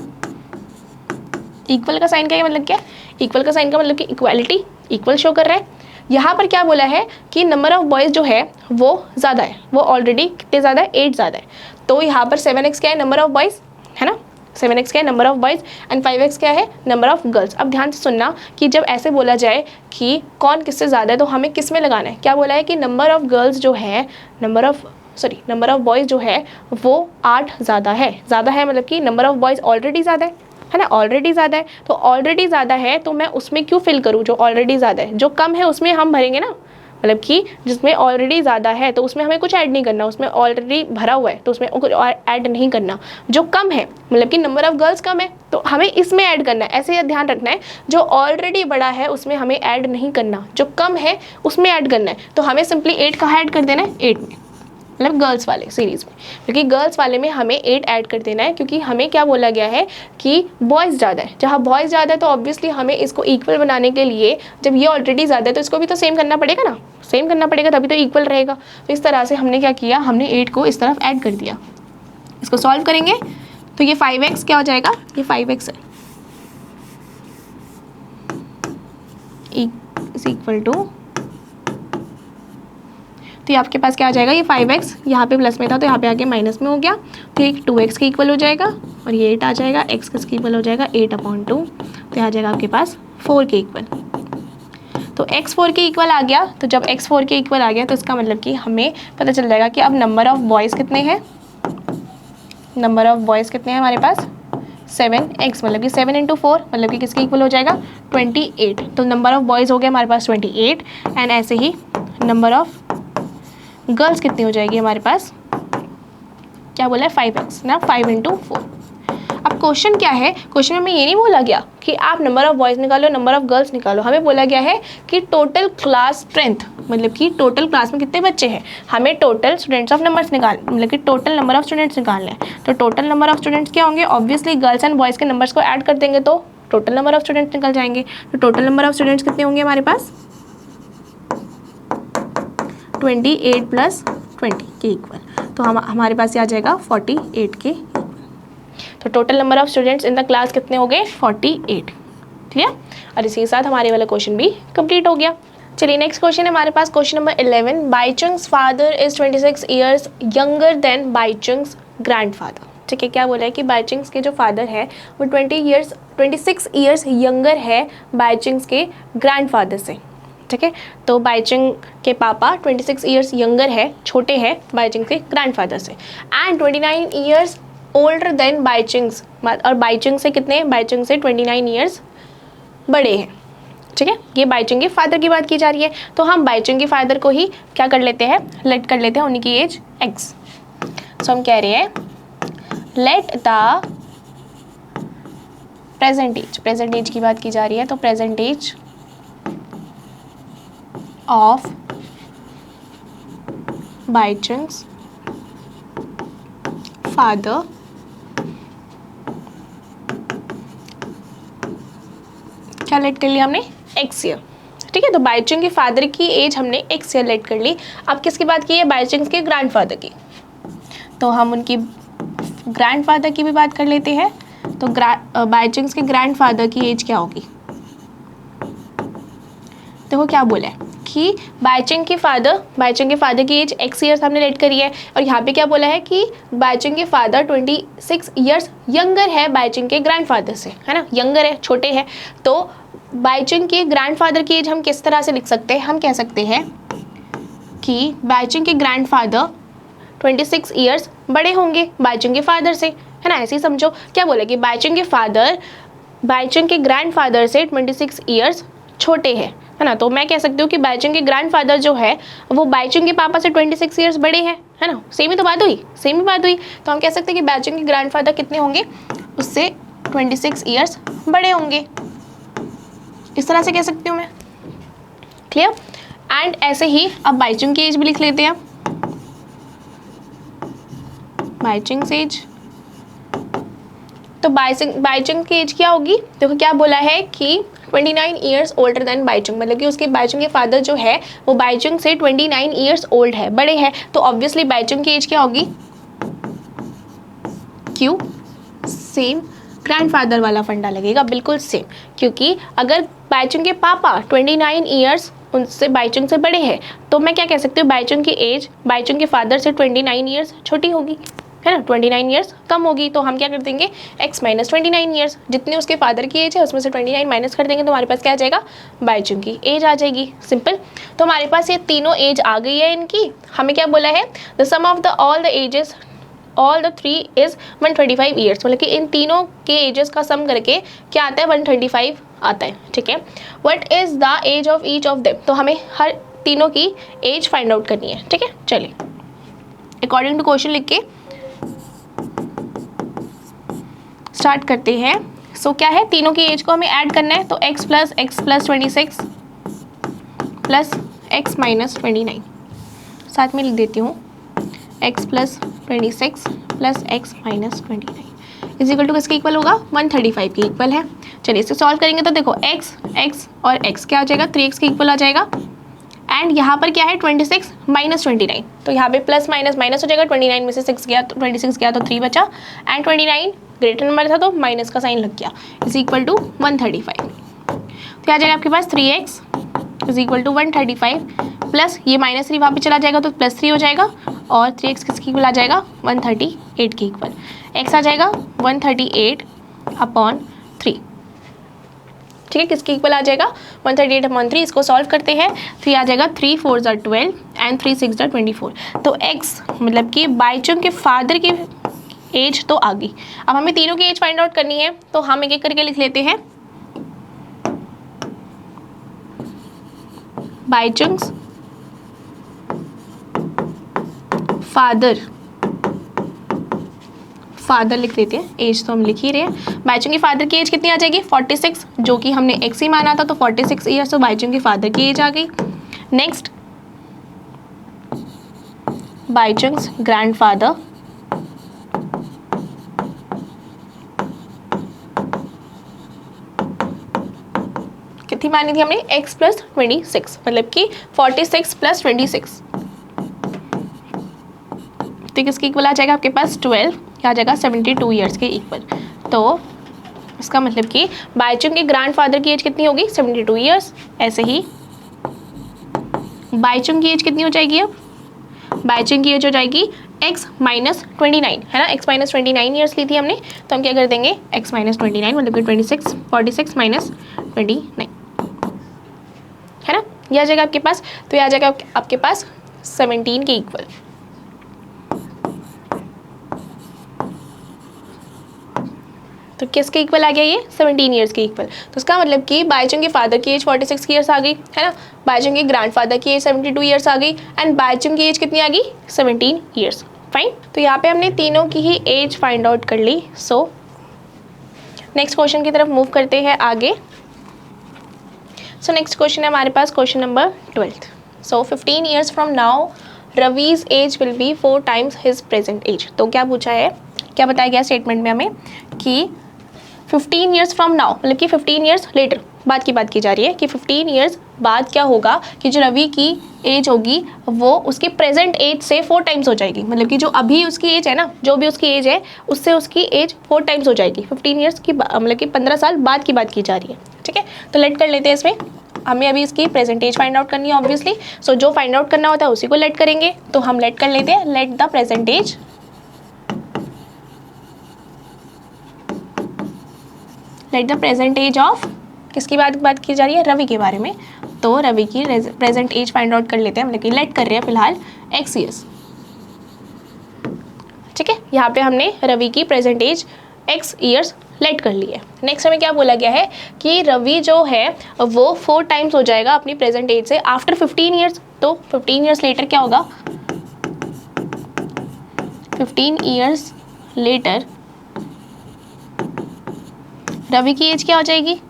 इक्वल का साइन का मतलब क्या है, इक्वल का साइन का मतलब कि इक्वालिटी, इक्वल शो कर रहा है। यहाँ पर क्या बोला है कि नंबर ऑफ बॉयज़ जो है वो ज़्यादा है, वो ऑलरेडी कितने ज़्यादा है 8 ज़्यादा है, तो यहाँ पर 7x क्या है नंबर ऑफ बॉयज़, है ना, 7x क्या है number of boys and 5x क्या है नंबर ऑफ गर्ल्स। अब ध्यान से सुनना कि जब ऐसे बोला जाए कि कौन किससे ज़्यादा है तो हमें किस में लगाना है, क्या बोला है कि नंबर ऑफ गर्ल्स जो है नंबर ऑफ बॉयज़ जो है वो 8 ज़्यादा है मतलब कि नंबर ऑफ बॉयज़ ऑलरेडी ज़्यादा है ना, ऑलरेडी ज़्यादा है, तो ऑलरेडी ज़्यादा है तो मैं उसमें क्यों फिल करूँ जो ऑलरेडी ज़्यादा है, जो कम है उसमें हम भरेंगे ना, मतलब कि जिसमें ऑलरेडी ज़्यादा है तो उसमें हमें कुछ ऐड नहीं करना, उसमें ऑलरेडी भरा हुआ है तो उसमें कुछ ऐड नहीं करना। जो कम है मतलब कि नंबर ऑफ गर्ल्स कम है तो हमें इसमें ऐड करना है, ऐसे ध्यान रखना है, जो ऑलरेडी बड़ा है उसमें हमें ऐड नहीं करना, जो कम है उसमें ऐड करना है। तो हमें सिंपली 8 कहाँ ऐड कर देना है 8 में, मतलब गर्ल्स वाले सीरीज़ में, क्योंकि गर्ल्स वाले में हमें 8 ऐड कर देना है, क्योंकि हमें क्या बोला गया है कि बॉयज़ ज़्यादा है, जहाँ बॉयज़ ज़्यादा है तो ऑब्वियसली हमें इसको इक्वल बनाने के लिए, जब ये ऑलरेडी ज़्यादा है तो इसको भी तो सेम करना पड़ेगा ना, सेम करना पड़ेगा तभी तो इक्वल रहेगा। तो इस तरह से हमने क्या किया, हमने 8 को इस तरफ ऐड कर दिया। इसको सॉल्व करेंगे तो ये 5x क्या हो जाएगा, ये 5x है इज इक्वल टू, तो ये आपके पास क्या आ जाएगा, ये 5x यहाँ पे प्लस में था तो यहाँ पे आके माइनस में हो गया, तो ये 2x के इक्वल हो जाएगा और ये 8 आ जाएगा, x किसके इक्वल हो जाएगा 8/2, तो ये आ जाएगा आपके पास 4 के इक्वल। तो x 4 के इक्वल आ गया, तो जब x 4 के इक्वल आ गया तो इसका मतलब कि हमें पता चल जाएगा कि अब नंबर ऑफ़ बॉयज़ कितने हैं, नंबर ऑफ़ बॉयज़ कितने हैं हमारे पास 7x, मतलब कि 7 × 4 मतलब कि किसके इक्वल हो जाएगा 28। तो नंबर ऑफ़ बॉयज़ हो गया हमारे पास 28 एंड ऐसे ही नंबर ऑफ़ गर्ल्स कितनी हो जाएगी हमारे पास, क्या बोला है 5x ना, 5 × 4। अब क्वेश्चन क्या है, क्वेश्चन में हमें ये नहीं बोला गया कि आप नंबर ऑफ़ बॉयज़ निकालो नंबर ऑफ़ गर्ल्स निकालो, हमें बोला गया है कि टोटल क्लास स्ट्रेंथ, मतलब कि टोटल क्लास में कितने बच्चे हैं, हमें टोटल स्टूडेंट्स ऑफ नंबर्स मतलब कि टोटल नंबर ऑफ़ स्टूडेंट्स निकालना है। तो टोटल नंबर ऑफ़ स्टूडेंट्स क्या होंगे, ऑब्वियसली गर्ल्स एंड बॉयज़ के नंबर्स को ऐड कर देंगे तो टोटल नंबर ऑफ़ स्टूडेंट्स निकल जाएंगे। तो टोटल नंबर ऑफ़ स्टूडेंट्स कितने होंगे हमारे पास 28 + 20 के इक्वल, तो हमारे पास ये आ जाएगा 48 के इक्वल। तो total number of students in the class कितने हो गए 48, ठीक है। और इसी के साथ हमारे वाला क्वेश्चन भी कंप्लीट हो गया। चलिए नेक्स्ट क्वेश्चन है हमारे पास, question number 11, Baichung's father is 26 years younger than Baichung's grandfather. ठीक है, क्या बोला है कि बाईचुंग्स के जो फादर है वो 26 ईयर्स यंगर है बाईचुंग्स के ग्रैंडफादर से, ठीक है। तो बाईचुंग के पापा 26 ईयर्स यंगर है, छोटे हैं बाईचुंग के ग्रैंडफादर से, एंड 29 ईयर्स ओल्डर देन बाईचुंग्स, और बाईचुंग से कितने, बाईचुंग से 29 ईयर्स बड़े हैं, ठीक है। ये बाईचुंग के फादर की बात की जा रही है, तो हम बाईचुंग के फादर को ही क्या कर लेते हैं, लेट कर लेते हैं उन्हीं की एज x। सो हम कह रहे हैं लेट द प्रेजेंट एज की बात की जा रही है, तो प्रेजेंट एज ऑफ बाईचुंग्स फादर क्या लेट कर लिया हमने x ईयर, ठीक है। तो बाईचुंग के फादर की एज हमने x ईयर लेट कर ली। अब किसकी बात की है, बाईचुंग के ग्रैंडफादर की, तो हम उनकी ग्रैंडफादर की भी बात कर लेते हैं। तो बाईचुंग के ग्रैंडफादर की एज क्या होगी, देखो क्या बोला है कि बाईचुंग के फादर की एज x ईयर्स हमने लेट करी है, और यहाँ पे क्या बोला है कि बाईचुंग के फादर 26 ईयर्स यंगर है बाईचुंग के ग्रैंडफादर से, है ना, यंगर है, छोटे हैं। तो बाईचुंग के ग्रैंडफादर की एज हम किस तरह से लिख सकते हैं, हम कह सकते हैं कि बाइचुंग के ग्रैंडफादर 26 ईयर्स बड़े होंगे बाइचुंग के फादर से, है ना, ऐसे ही समझो। क्या बोला कि बाइचुंग के फादर बाइचुंग के ग्रैंडफादर से 26 ईयर्स छोटे हैं, है ना। तो मैं कह सकती हूँ कि बाइचुंग के ग्रैंडफादर जो है वो बाइचुंग के पापा से 26 ईयर्स बड़े हैं, है ना। सेम ही तो बात हुई, सेम ही बात हुई। तो हम कह सकते हैं कि बाइचुंग के ग्रैंडफादर कितने होंगे, उससे 26 ईयर्स बड़े होंगे। इस तरह से कह सकती हूँ मैं, क्लियर। एंड ऐसे ही अब बाइचुंग की एज भी लिख लेते हैं। बाइचुंग एज, तो बाइचुंग की एज क्या होगी, देखो क्या बोला है कि 29 ईयर्स ओल्डर देन बाइचुंग, मतलब कि उसके बाइचुंग के फादर जो है वो बाइचुंग से 29 ईयर्स ओल्ड है, बड़े हैं। तो ऑब्वियसली बाइचुंग की एज क्या होगी, क्यों, सेम ग्रैंडफादर वाला फंडा लगेगा, बिल्कुल सेम। क्योंकि अगर बाइचुंग के पापा 29 ईयर्स उनसे बाइचुंग से बड़े हैं तो मैं क्या कह सकती हूँ, बाइचुंग की एज बाइचुंग के फादर से 29 ईयर्स छोटी होगी, है ना, 29 ईयर्स कम होगी। तो हम क्या कर देंगे, x माइनस 29 ईयर्स, जितनी उसके फादर की एज है उसमें से 29 माइनस कर देंगे तो हमारे पास क्या आ जाएगा, बाइचुंग की एज आ जाएगी, सिंपल। तो हमारे पास ये तीनों एज आ गई है इनकी। हमें क्या बोला है, the sum of the all the ages all the three is 135 years, मतलब कि इन तीनों के एजेस का सम करके क्या आता है, 135 आता है, ठीक है। What is the age of each of them, तो हमें हर तीनों की एज फाइंड आउट करनी है, ठीक है। चलिए अकॉर्डिंग टू क्वेश्चन लिख के स्टार्ट करते हैं। सो क्या है, तीनों की एज को हमें ऐड करना है, तो x plus 26 plus x minus 29, साथ में लिख देती हूँ x plus 26 plus x minus 29 is equal to किसके इक्वल होगा, 135 के इक्वल है। चलिए इसे सॉल्व करेंगे तो देखो x और x क्या हो जाएगा, 3x के इक्वल आ जाएगा। एंड यहाँ पर क्या है, 26 माइनस 29, तो यहाँ पे प्लस माइनस माइनस हो जाएगा, 29 में से 6 गया तो 26 गया तो 3 बचा, एंड 29 ग्रेटर नंबर था तो माइनस का साइन लग गया, इज इक्वल टू 135। तो आ जाएगा आपके पास 3x is equal to 135 plus ये -3 वहाँ पे चला जाएगा तो +3 हो जाएगा, और 3x किसके इक्वल आ जाएगा, 138 के इक्वल। x आ जाएगा 138 अपॉन 3, ठीक है, किसके इक्वल आ जाएगा, 138 अपॉन 3। इसको सॉल्व करते हैं तो ये आ जाएगा 3 4 ज़ा 12 एंड 3 6 ज़ा 24। तो x मतलब कि बाइचुंग के फादर की एज तो आ गई। अब हमें तीनों की एज फाइंड आउट करनी है, तो हम एक एक करके लिख लेते हैं। बाइचुंग्स फादर लिख लेते हैं, एज तो हम लिख ही रहे हैं। बाइचुंग के फादर की एज कितनी आ जाएगी, 46, जो कि हमने x ही माना था, तो 46 ईयर्स तो बाइचुंग के फादर की एज आ गई। नेक्स्ट बाइचुंग्स ग्रैंडफादर कितनी मानी थी हमने, x प्लस 26, मतलब कि 46 प्लस 26, तो किसके इक्वल आ जाएगा आपके पास 12, क्या आ जाएगा 72 ईयर्स के इक्वल। तो इसका मतलब कि बाइचुंग के ग्रैंडफादर की एज कितनी होगी, 72 ईयर्स। ऐसे ही बाइचुंग की एज कितनी हो जाएगी, अब बाइचुंग की एज हो जाएगी x माइनस 29, है ना, x माइनस 29 ईयर्स ली थी हमने, तो हम क्या कर देंगे x माइनस 29 मतलब कि 46 माइनस 29, है ना, ये आ जाएगा आपके पास। तो ये आ जाएगा आपके पास 17 के इक्वल। तो किसके इक्वल आ गया ये, 17 ईयर्स के इक्वल। तो इसका मतलब कि बाइचुंग के फादर की एज 46 ईयर्स आ गई, है ना, बाइचुंग के ग्रैंडफादर की एज 72 ईयर्स आ गई, एंड बाइचुंग की एज कितनी आ गई, 17 ईयर्स। फाइन, तो यहाँ पे हमने तीनों की ही एज फाइंड आउट कर ली। सो नेक्स्ट क्वेश्चन की तरफ मूव करते हैं आगे। सो नेक्स्ट क्वेश्चन है हमारे पास question number 12। So 15 years from now Ravi's age will be 4 times his present age. तो क्या पूछा है, क्या बताया गया स्टेटमेंट में हमें कि 15 ईयर्स फ्रॉम नाउ, मतलब कि 15 ईयर्स लेटर, बाद की बात की जा रही है कि 15 ईयर्स बाद क्या होगा कि जो रवि की एज होगी वो उसकी प्रेजेंट एज से 4 टाइम्स हो जाएगी, मतलब कि जो अभी उसकी एज है ना, जो भी उसकी एज है उससे उसकी एज 4 टाइम्स हो जाएगी। 15 ईयर्स की मतलब कि 15 साल बाद की बात की जा रही है, ठीक है। तो लेट कर लेते हैं, इसमें हमें अभी इसकी प्रेजेंट एज फाइंड आउट करनी है ऑब्वियसली। सो जो फाइंड आउट करना होता है उसी को लेट करेंगे, तो हम लेट कर लेते हैं, let the present age let the present age of किसकी बात की जा रही है? रवि के बारे में। तो रवि की प्रेजेंट एज फाइंड आउट कर लेते हैं, मतलब कि लेट कर रहे हैं फिलहाल x ईयर्स। ठीक है, यहाँ पे हमने रवि की present age x years let कर ली है। नेक्स्ट हमें क्या बोला गया है कि रवि जो है वो 4 टाइम्स हो जाएगा अपनी प्रेजेंट एज से आफ्टर 15 ईयर्स। तो 15 ईयर्स लेटर क्या होगा? 15 ईयर्स लेटर रवि की एज क्या हो जाएगी?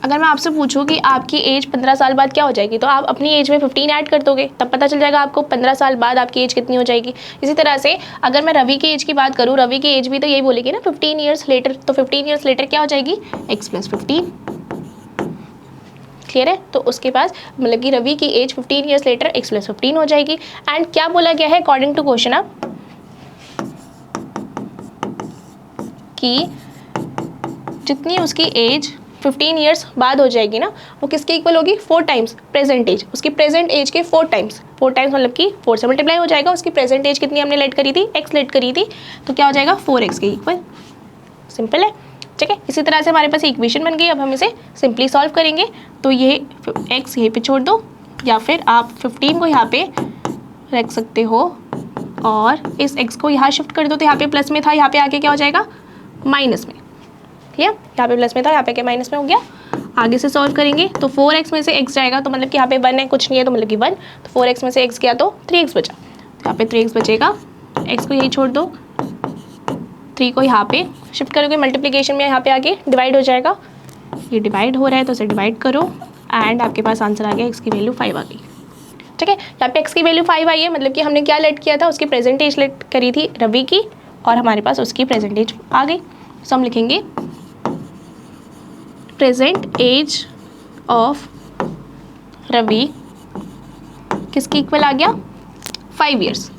अगर मैं आपसे पूछूं कि आपकी एज 15 साल बाद क्या हो जाएगी, तो आप अपनी एज में 15 ऐड कर दोगे, तब पता चल जाएगा आपको 15 साल बाद आपकी एज कितनी हो जाएगी। इसी तरह से अगर मैं रवि की एज की बात करूं, रवि की एज भी तो यही बोलेगी ना 15 ईयर्स लेटर, तो 15 ईयर्स लेटर क्या हो जाएगी? x + 15। क्लियर है? तो उसके पास मतलब कि रवि की एज 15 ईयर्स लेटर x + 15 हो जाएगी। एंड क्या बोला गया है अकॉर्डिंग टू क्वेश्चन अब कि जितनी उसकी एज 15 ईयर्स बाद हो जाएगी ना, वो किसके इक्वल होगी? 4 टाइम्स प्रेजेंट एज, उसकी प्रेजेंट एज के 4 टाइम्स मतलब कि 4 से मल्टीप्लाई हो जाएगा। उसकी प्रेजेंट एज कितनी हमने लेट करी थी? x लेट करी थी, तो क्या हो जाएगा? 4x के इक्वल। सिंपल है, ठीक है। इसी तरह से हमारे पास इक्वेशन बन गई। अब हम इसे सिंपली सॉल्व करेंगे। तो ये x यहीं पे छोड़ दो, या फिर आप 15 को यहाँ पे रख सकते हो और इस x को यहाँ शिफ्ट कर दो। तो यहाँ पे प्लस में था, यहाँ पे आके क्या हो जाएगा? माइनस में। ठीक है, यहाँ पे प्लस में था, यहाँ पे क्या माइनस में हो गया। आगे से सॉल्व करेंगे तो 4x में से x जाएगा, तो मतलब कि यहाँ पे 1 है, कुछ नहीं है, तो मतलब कि 1। तो 4x में से x गया तो 3x बचा, तो यहाँ पे 3x बचेगा। x को यही छोड़ दो, 3 को यहाँ पे शिफ्ट करोगे मल्टीप्लिकेशन में, यहाँ पे आगे डिवाइड हो जाएगा। ये डिवाइड हो रहा है तो इसे डिवाइड करो एंड आपके पास आंसर आ गया, x की वैल्यू 5 आ गई। ठीक है, यहाँ पे x की वैल्यू 5 आई है, मतलब कि हमने क्या लेट किया था? उसकी प्रेजेंट एज लेट करी थी रवि की, और हमारे पास उसकी प्रेजेंट एज आ गई। तो हम लिखेंगे प्रेजेंट एज ऑफ रवि किसकी इक्वल आ गया? 5 ईयर्स।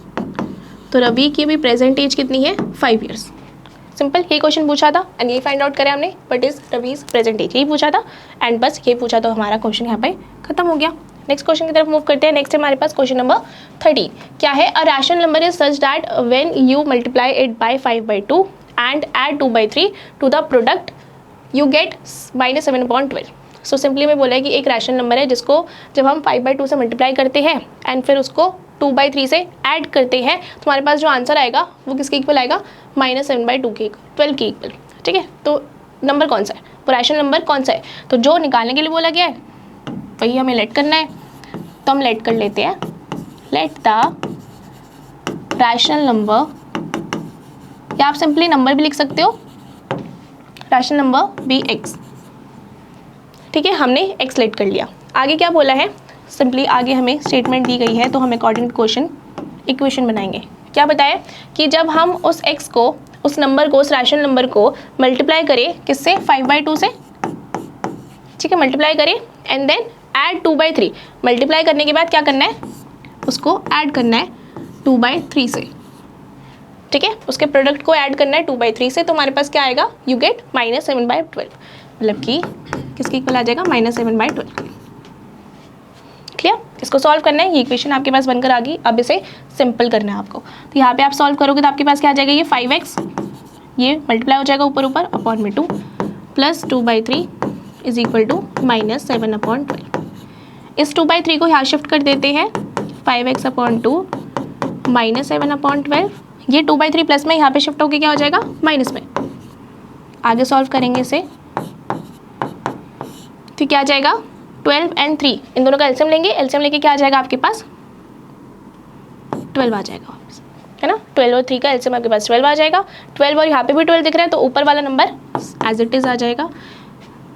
तो रवि की भी प्रेजेंट एज कितनी है? 5 ईयर्स। सिंपल, ये क्वेश्चन पूछा था एंड यही फाइंड आउट करें हमने, but is Ravi's present age, यही पूछा था एंड बस ये पूछा तो हमारा क्वेश्चन यहाँ पे खत्म हो गया। नेक्स्ट क्वेश्चन की तरफ मूव करते हैं। नेक्स्ट हमारे पास क्वेश्चन नंबर 13 क्या है? A rational number is such that when you multiply it by 5/2 and add 2/3 to the product you get -7/12। So simply में बोला है कि एक रैशनल नंबर है जिसको जब हम 5/2 से मल्टीप्लाई करते हैं एंड फिर उसको 2/3 से ऐड करते हैं, तो हमारे पास जो आंसर आएगा वो किसके इक्वल आएगा? -7/2 के 12 के इक्वल। ठीक है, तो नंबर कौन सा है? वो रैशनल नंबर कौन सा है? तो जो निकालने के लिए बोला गया है वही हमें लेट करना है। तो हम लेट कर लेते हैं, लेट द रैशनल नंबर, या आप सिंपली नंबर भी लिख सकते हो, रैशनल नंबर बी x। ठीक है, हमने x लेट कर लिया। आगे क्या बोला है? सिंपली आगे हमें स्टेटमेंट दी गई है, तो हम अकॉर्डिंग टू क्वेश्चन इक्वेशन बनाएंगे। क्या बताया कि जब हम उस x को, उस नंबर को, उस रैशनल नंबर को मल्टीप्लाई करें किससे? 5/2 से। ठीक है, मल्टीप्लाई करें एंड देन ऐड 2/3। मल्टीप्लाई करने के बाद क्या करना है? उसको ऐड करना है 2/3 से। ठीक है, उसके प्रोडक्ट को ऐड करना है 2/3 से, तो हमारे पास क्या आएगा? यू गेट -7/12, मतलब कि किसकी इक्वल आ जाएगा? -7/12। क्लियर? इसको सॉल्व करना है, ये इक्वेशन आपके पास बनकर आ गई। अब इसे सिंपल करना है आपको। तो यहाँ पे आप सॉल्व करोगे तो आपके पास क्या आ जाएगा? ये 5x, ये मल्टीप्लाई हो जाएगा ऊपर ऊपर अपॉन में 2 प्लस 2/3 इज इक्वल टू -7/12। इस 2/3 को यहाँ शिफ्ट कर देते हैं, 5x अपॉन 2 -7/12। ये 2/3 प्लस में यहाँ पे शिफ्ट होकर क्या हो जाएगा? माइनस में। आगे सॉल्व करेंगे इसे, तो क्या आ जाएगा? 12 और 3 इन दोनों का एलसीएम लेंगे, एलसीएम लेके क्या आ जाएगा आपके पास? 12 आ जाएगा वापस, है ना। 12 और 3 का एलसीएम आपके पास 12 आ जाएगा। 12 और यहाँ पे भी 12 दिख रहा है, तो ऊपर वाला नंबर एज इट इज़ आ जाएगा।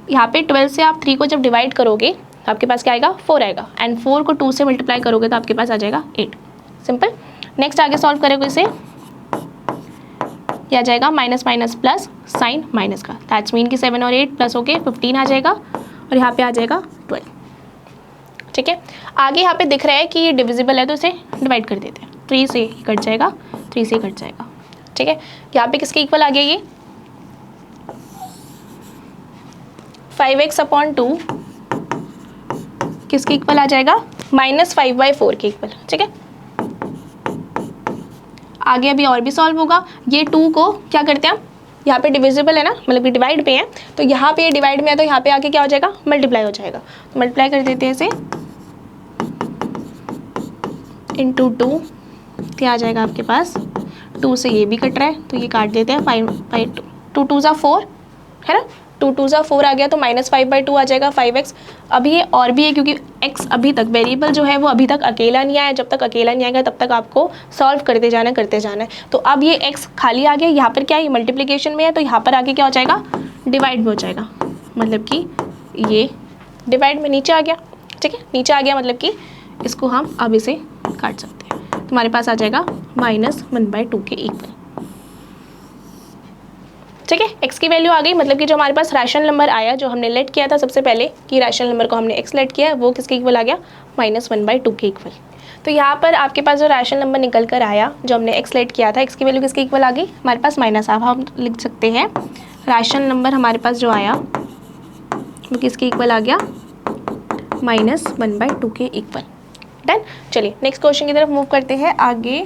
यहाँ पे 12 से आप 3 को जब डिवाइड करोगे तो आपके पास क्या आएगा? 4 आएगा एंड 4 को 2 से मल्टीप्लाई करोगे तो आपके पास आ जाएगा 8। सिंपल। नेक्स्ट आगे सॉल्व करेंगे इसे, क्या आ जाएगा? Minus minus plus sign minus का, दैट्स मीन कि 7 और 8 प्लस होके 15 आ जाएगा और यहाँ पे आ जाएगा 12। ठीक है, आगे यहाँ पे दिख रहा है कि ये डिविजिबल है तो इसे डिवाइड कर देते हैं। 3 से कट जाएगा, 3 से कट जाएगा। ठीक है, यहाँ पे किसके इक्वल आ गया? ये 5x अपॉन 2 किसके इक्वल आ जाएगा? -5/4 के इक्वल। ठीक है, आगे अभी और भी सॉल्व होगा। ये 2 को क्या करते हैं हम? यहाँ पे डिविजिबल है ना, मतलब कि डिवाइड पे है, तो यहाँ पे डिवाइड में है तो यहाँ पे आके क्या हो जाएगा, मल्टीप्लाई हो जाएगा। तो मल्टीप्लाई कर देते हैं इसे इंटू 2, तो आ जाएगा आपके पास 2 से ये भी कट रहा है तो ये काट देते हैं, 5/2, 2 2 ज़ा 4 है ना, 2 2 ज़ा 4 आ गया तो -5/2 आ जाएगा 5x। अभी ये और भी है क्योंकि x अभी तक वेरिएबल जो है वो अभी तक अकेला नहीं आया, जब तक अकेला नहीं आएगा तब तक आपको सॉल्व करते जाना है। तो अब ये x खाली आ गया, यहाँ पर क्या है, ये मल्टीप्लिकेशन में है तो यहाँ पर आगे क्या हो जाएगा, डिवाइड में हो जाएगा, मतलब कि ये डिवाइड में नीचे आ गया, ठीक है, नीचे आ गया, मतलब कि इसको हम अब इसे काट सकते हैं। तो हमारे पास आ जाएगा -1/2 के इक्वल, ठीक है। x की वैल्यू आ गई, मतलब कि जो हमारे पास रैशनल नंबर आया, जो हमने लेट किया था सबसे पहले कि रैशनल नंबर को हमने x लेट किया, वो किसके इक्वल आ गया, -1/2 के इक्वल। तो यहाँ पर आपके पास जो रैशनल नंबर निकल कर आया, जो हमने x लेट किया था, x की वैल्यू किसके इक्वल आ गई, हमारे पास माइनस। अब हम लिख सकते हैं रैशनल नंबर हमारे पास जो आया वो किसके इक्वल आ गया, -1/2 के इक्वल। डन। चलिए नेक्स्ट क्वेश्चन की तरफ मूव करते हैं। आगे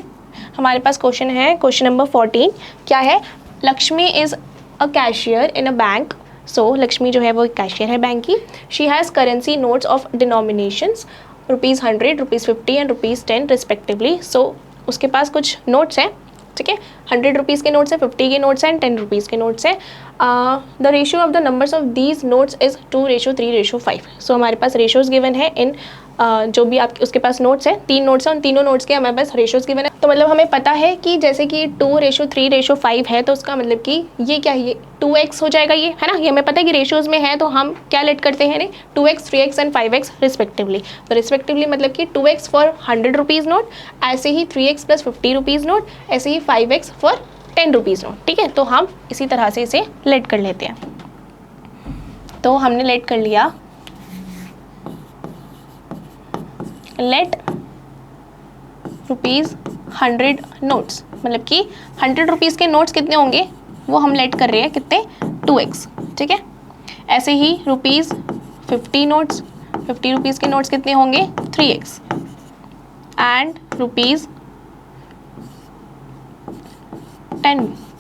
हमारे पास क्वेश्चन है, क्वेश्चन नंबर 14। क्या है, Lakshmi is a cashier in a bank. So Lakshmi जो है वो कैशियर है बैंक की। She has currency notes of denominations ₹100, ₹50 and ₹10 respectively. So उसके पास कुछ नोट्स हैं, ठीक है, 100 रुपीज़ के नोट्स हैं, 50 के नोट्स हैं एंड 10 रुपीज़ के नोट्स हैं। The ratio of the numbers of these notes is 2:3:5। सो हमारे पास रेशियोज़ गिवन है इन जो भी आप उसके पास नोट्स हैं, 3 नोट्स हैं, उन तीनों नोट्स के हमारे पास रेशियोज़ गिवन है। तो मतलब हमें पता है कि जैसे कि 2:3:5 है, तो उसका मतलब कि ये क्या है, ये 2x हो जाएगा, ये है ना, ये हमें पता है कि रेशियोज़ में है, तो हम क्या लेट करते हैं, 2x, 3x and 5x respectively. तो रिस्पेक्टिवली मतलब कि 2x फॉर 100 रुपीज़ नोट, ऐसे ही 3x + 50 रुपीज़ नोट, ऐसे ही 5x फॉर 10 रुपीज़ नोट, ठीक है। तो हम इसी तरह से इसे लेट कर लेते हैं। तो हमने लेट कर लिया, लेट ₹100 नोट्स, मतलब कि 100 रुपीज़ के नोट्स कितने होंगे वो हम लेट कर रहे हैं, कितने, 2x, ठीक है। ऐसे ही ₹50 नोट्स, 50 रुपीज़ के नोट्स कितने होंगे, 3x एंड ₹10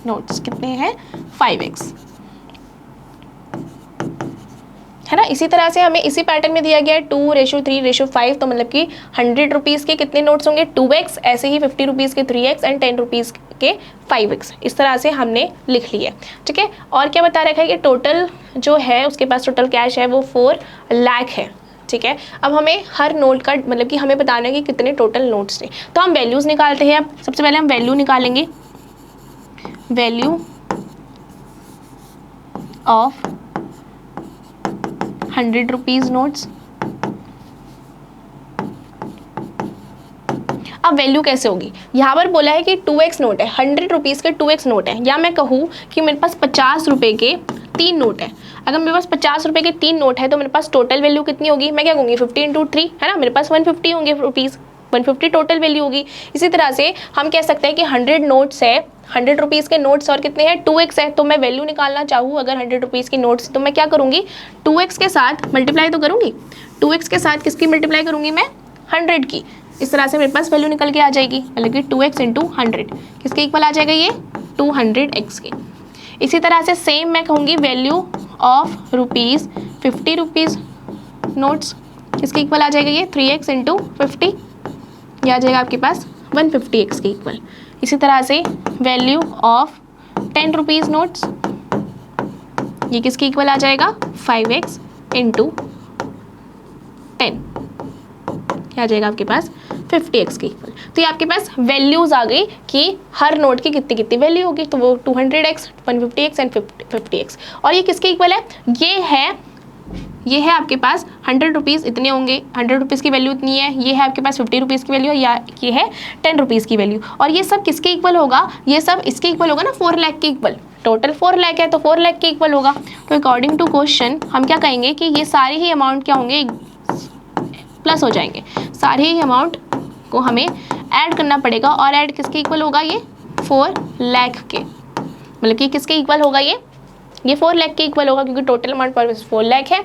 नोट्स कितने हैं, 5x, है ना। इसी तरह से हमें इसी पैटर्न में दिया गया है 2:3:5। तो मतलब कि 100 रुपीज़ के कितने नोट्स होंगे, 2x, ऐसे ही 50 रुपीज़ के 3x एंड 10 रुपीज़ के 5x। इस तरह से हमने लिख लिया, ठीक है। और क्या बता रखा है कि टोटल जो है उसके पास टोटल कैश है वो 4 लाख है, ठीक है। अब हमें हर नोट का मतलब कि हमें बताना है कि कितने टोटल नोट्स थे। तो हम वैल्यूज़ निकालते हैं। अब सबसे पहले हम वैल्यू निकालेंगे, वैल्यू ऑफ 100 रुपीज़ नोट्स। अब वैल्यू कैसे होगी, यहाँ पर बोला है कि 2x नोट है, 100 रुपीज़ के 2x नोट है, या मैं कहूँ कि मेरे पास 50 रुपये के 3 नोट है। अगर मेरे पास 50 रुपये के 3 नोट है तो मेरे पास टोटल वैल्यू कितनी होगी, मैं क्या कहूँगी 50 × 3, है ना, मेरे पास 150 होंगे रुपीज़, 150 टोटल वैल्यू होगी। इसी तरह से हम कह सकते हैं कि 100 नोट्स है, 100 रुपीज़ के नोट्स और कितने हैं, 2x है। तो मैं वैल्यू निकालना चाहूँ अगर 100 रुपीज़ की नोट्स, तो मैं क्या करूँगी, 2x के साथ मल्टीप्लाई तो करूँगी, 2x के साथ किसकी मल्टीप्लाई करूँगी, मैं 100 की। इस तरह से मेरे पास वैल्यू निकल के आ जाएगी, मतलब कि 2x × 100 किसके इक्वल आ जाएगा, ये 200x के। इसी तरह से सेम मैं कहूँगी वैल्यू ऑफ 50 रुपीज़ नोट्स किसके इक्वल आ जाएगा, ये 3x × 50, ये आ जाएगा आपके पास 150x के इक्वल। इसी तरह से वैल्यू ऑफ 10 रुपीज़ नोट्स, ये किसके इक्वल आ जाएगा, 5x × 10, क्या आ जाएगा आपके पास 50x के इक्वल। तो ये आपके पास वैल्यूज़ आ गई कि हर नोट की कितनी कितनी वैल्यू होगी, तो वो 200x, 150x एंड 50x। और ये किसके इक्वल है, ये है आपके पास 100 रुपीज़ इतने होंगे, 100 रुपीज़ की वैल्यू इतनी है, ये है आपके पास 50 रुपीज़ की वैल्यू, या ये है 10 रुपीज़ की वैल्यू। और ये सब किसके इक्वल होगा, ये सब इसके इक्वल होगा ना, 4 लाख के इक्वल। टोटल 4 लाख है तो 4 लाख के इक्वल होगा। तो अकॉर्डिंग टू क्वेश्चन हम क्या कहेंगे कि ये सारे ही अमाउंट क्या होंगे, प्लस हो जाएंगे, सारे ही अमाउंट को हमें ऐड करना पड़ेगा। और ऐड किसके इक्वल होगा, ये 4 लाख के, मतलब कि किसके इक्वल होगा, ये 4 लाख के इक्वल होगा, क्योंकि टोटल अमाउंट पर 4 लाख है।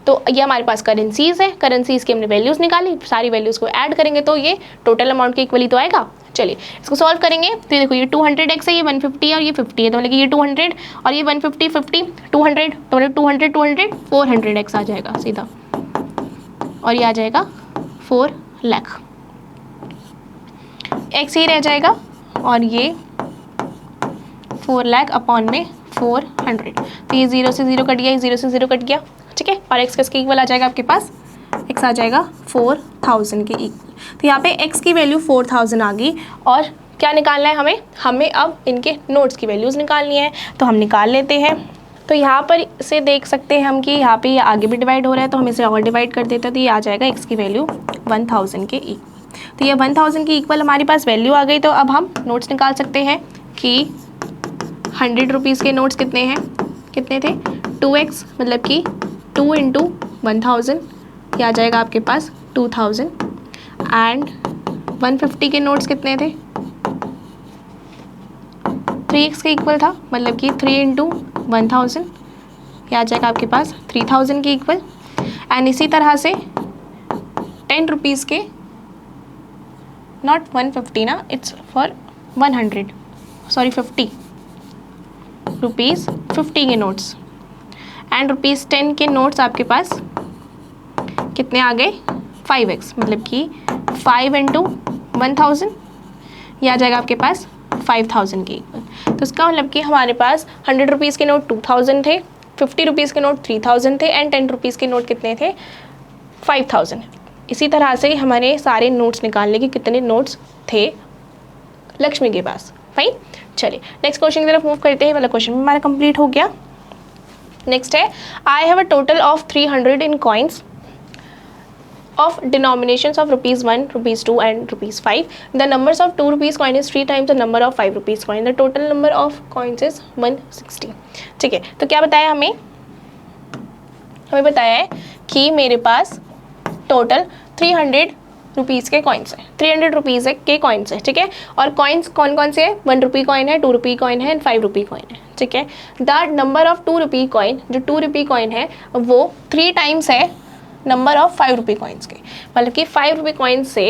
तो ये हमारे पास करेंसीज़ है, करेंसीज़ की हमने वैल्यूज़ निकाली, सारी वैल्यूज़ को ऐड करेंगे तो ये टोटल अमाउंट के इक्वल ही तो आएगा। चलिए इसको सॉल्व करेंगे तो देखो ये 200x है, ये 150 है और ये 50 है, तो मतलब ये 200 और ये 150 50 200, तो मतलब 200 200 400x आ जाएगा सीधा, और ये आ जाएगा 4 लाख, x ही रह जाएगा और ये 4 लाख अपॉन में 400, तो ये 0 से 0 कट गया, ये 0 से 0 कट गया, ठीक है, और x किसके इक्वल आ जाएगा आपके पास, x आ जाएगा 4000 के इक्वल। तो यहाँ पे x की वैल्यू 4000 आ गई, और क्या निकालना है हमें अब इनके नोट्स की वैल्यूज़ निकालनी है, तो हम निकाल लेते हैं। तो यहाँ पर से देख सकते हैं हम कि यहाँ पे ये आगे भी डिवाइड हो रहा है, तो हम इसे और डिवाइड कर देते हैं, तो ये आ जाएगा x की वैल्यू 1000 के इक्वल। तो ये 1000 के इक्वल हमारे पास वैल्यू आ गई, तो अब हम नोट्स निकाल सकते हैं कि 100 रुपीज़ के नोट्स कितने थे 2x, मतलब कि 2 × 1000, ये आ जाएगा आपके पास 2000, एंड 150 के नोट्स कितने थे 3x के इक्वल था, मतलब कि 3 × 1000, ये आ जाएगा आपके पास 3000 के इक्वल। एंड इसी तरह से 10 रुपीज़ के, नॉट 150 ना, इट्स फॉर 100, सॉरी 50 रुपीज़ 50 के नोट्स, एंड ₹10 के नोट्स आपके पास कितने आ गए 5x, मतलब कि 5 × 1000, ये आ जाएगा आपके पास 5000 के इक्वल। तो इसका मतलब कि हमारे पास 100 रुपीज़ के नोट 2000 थे, 50 रुपीज़ के नोट 3000 थे, एंड 10 रुपीज़ के नोट कितने थे 5000। इसी तरह से हमारे सारे नोट्स निकालने के कितने नोट्स थे लक्ष्मी के पास। फाइन, चलिए नेक्स्ट क्वेश्चन की तरफ मूव करते हैं। वाला क्वेश्चन हमारा कंप्लीट हो गया। नेक्स्ट है, I have a total of 300 in coins of denominations of ₹1, ₹2 and ₹5. The numbers of 2 rupees coin is 3 times the number of 5 rupees coin. The total number of coins is 160. ठीक है, तो क्या बताया हमें बताया है कि मेरे पास टोटल 300 रुपीज़ के कॉइन्स है, 300 रुपीज़ के कॉइन्स है, ठीक है। और कॉइन्स कौन कौन से हैं, 1 रुपी कॉइन है, 2 रुपी कॉइन है एंड 5 रुपी कॉइन है, ठीक है। The number of 2 rupee coin, जो 2 रुपी कॉइन है वो 3 टाइम्स है नंबर ऑफ 5 रुपी कॉइन्स के, मतलब कि 5 रुपी कॉइन से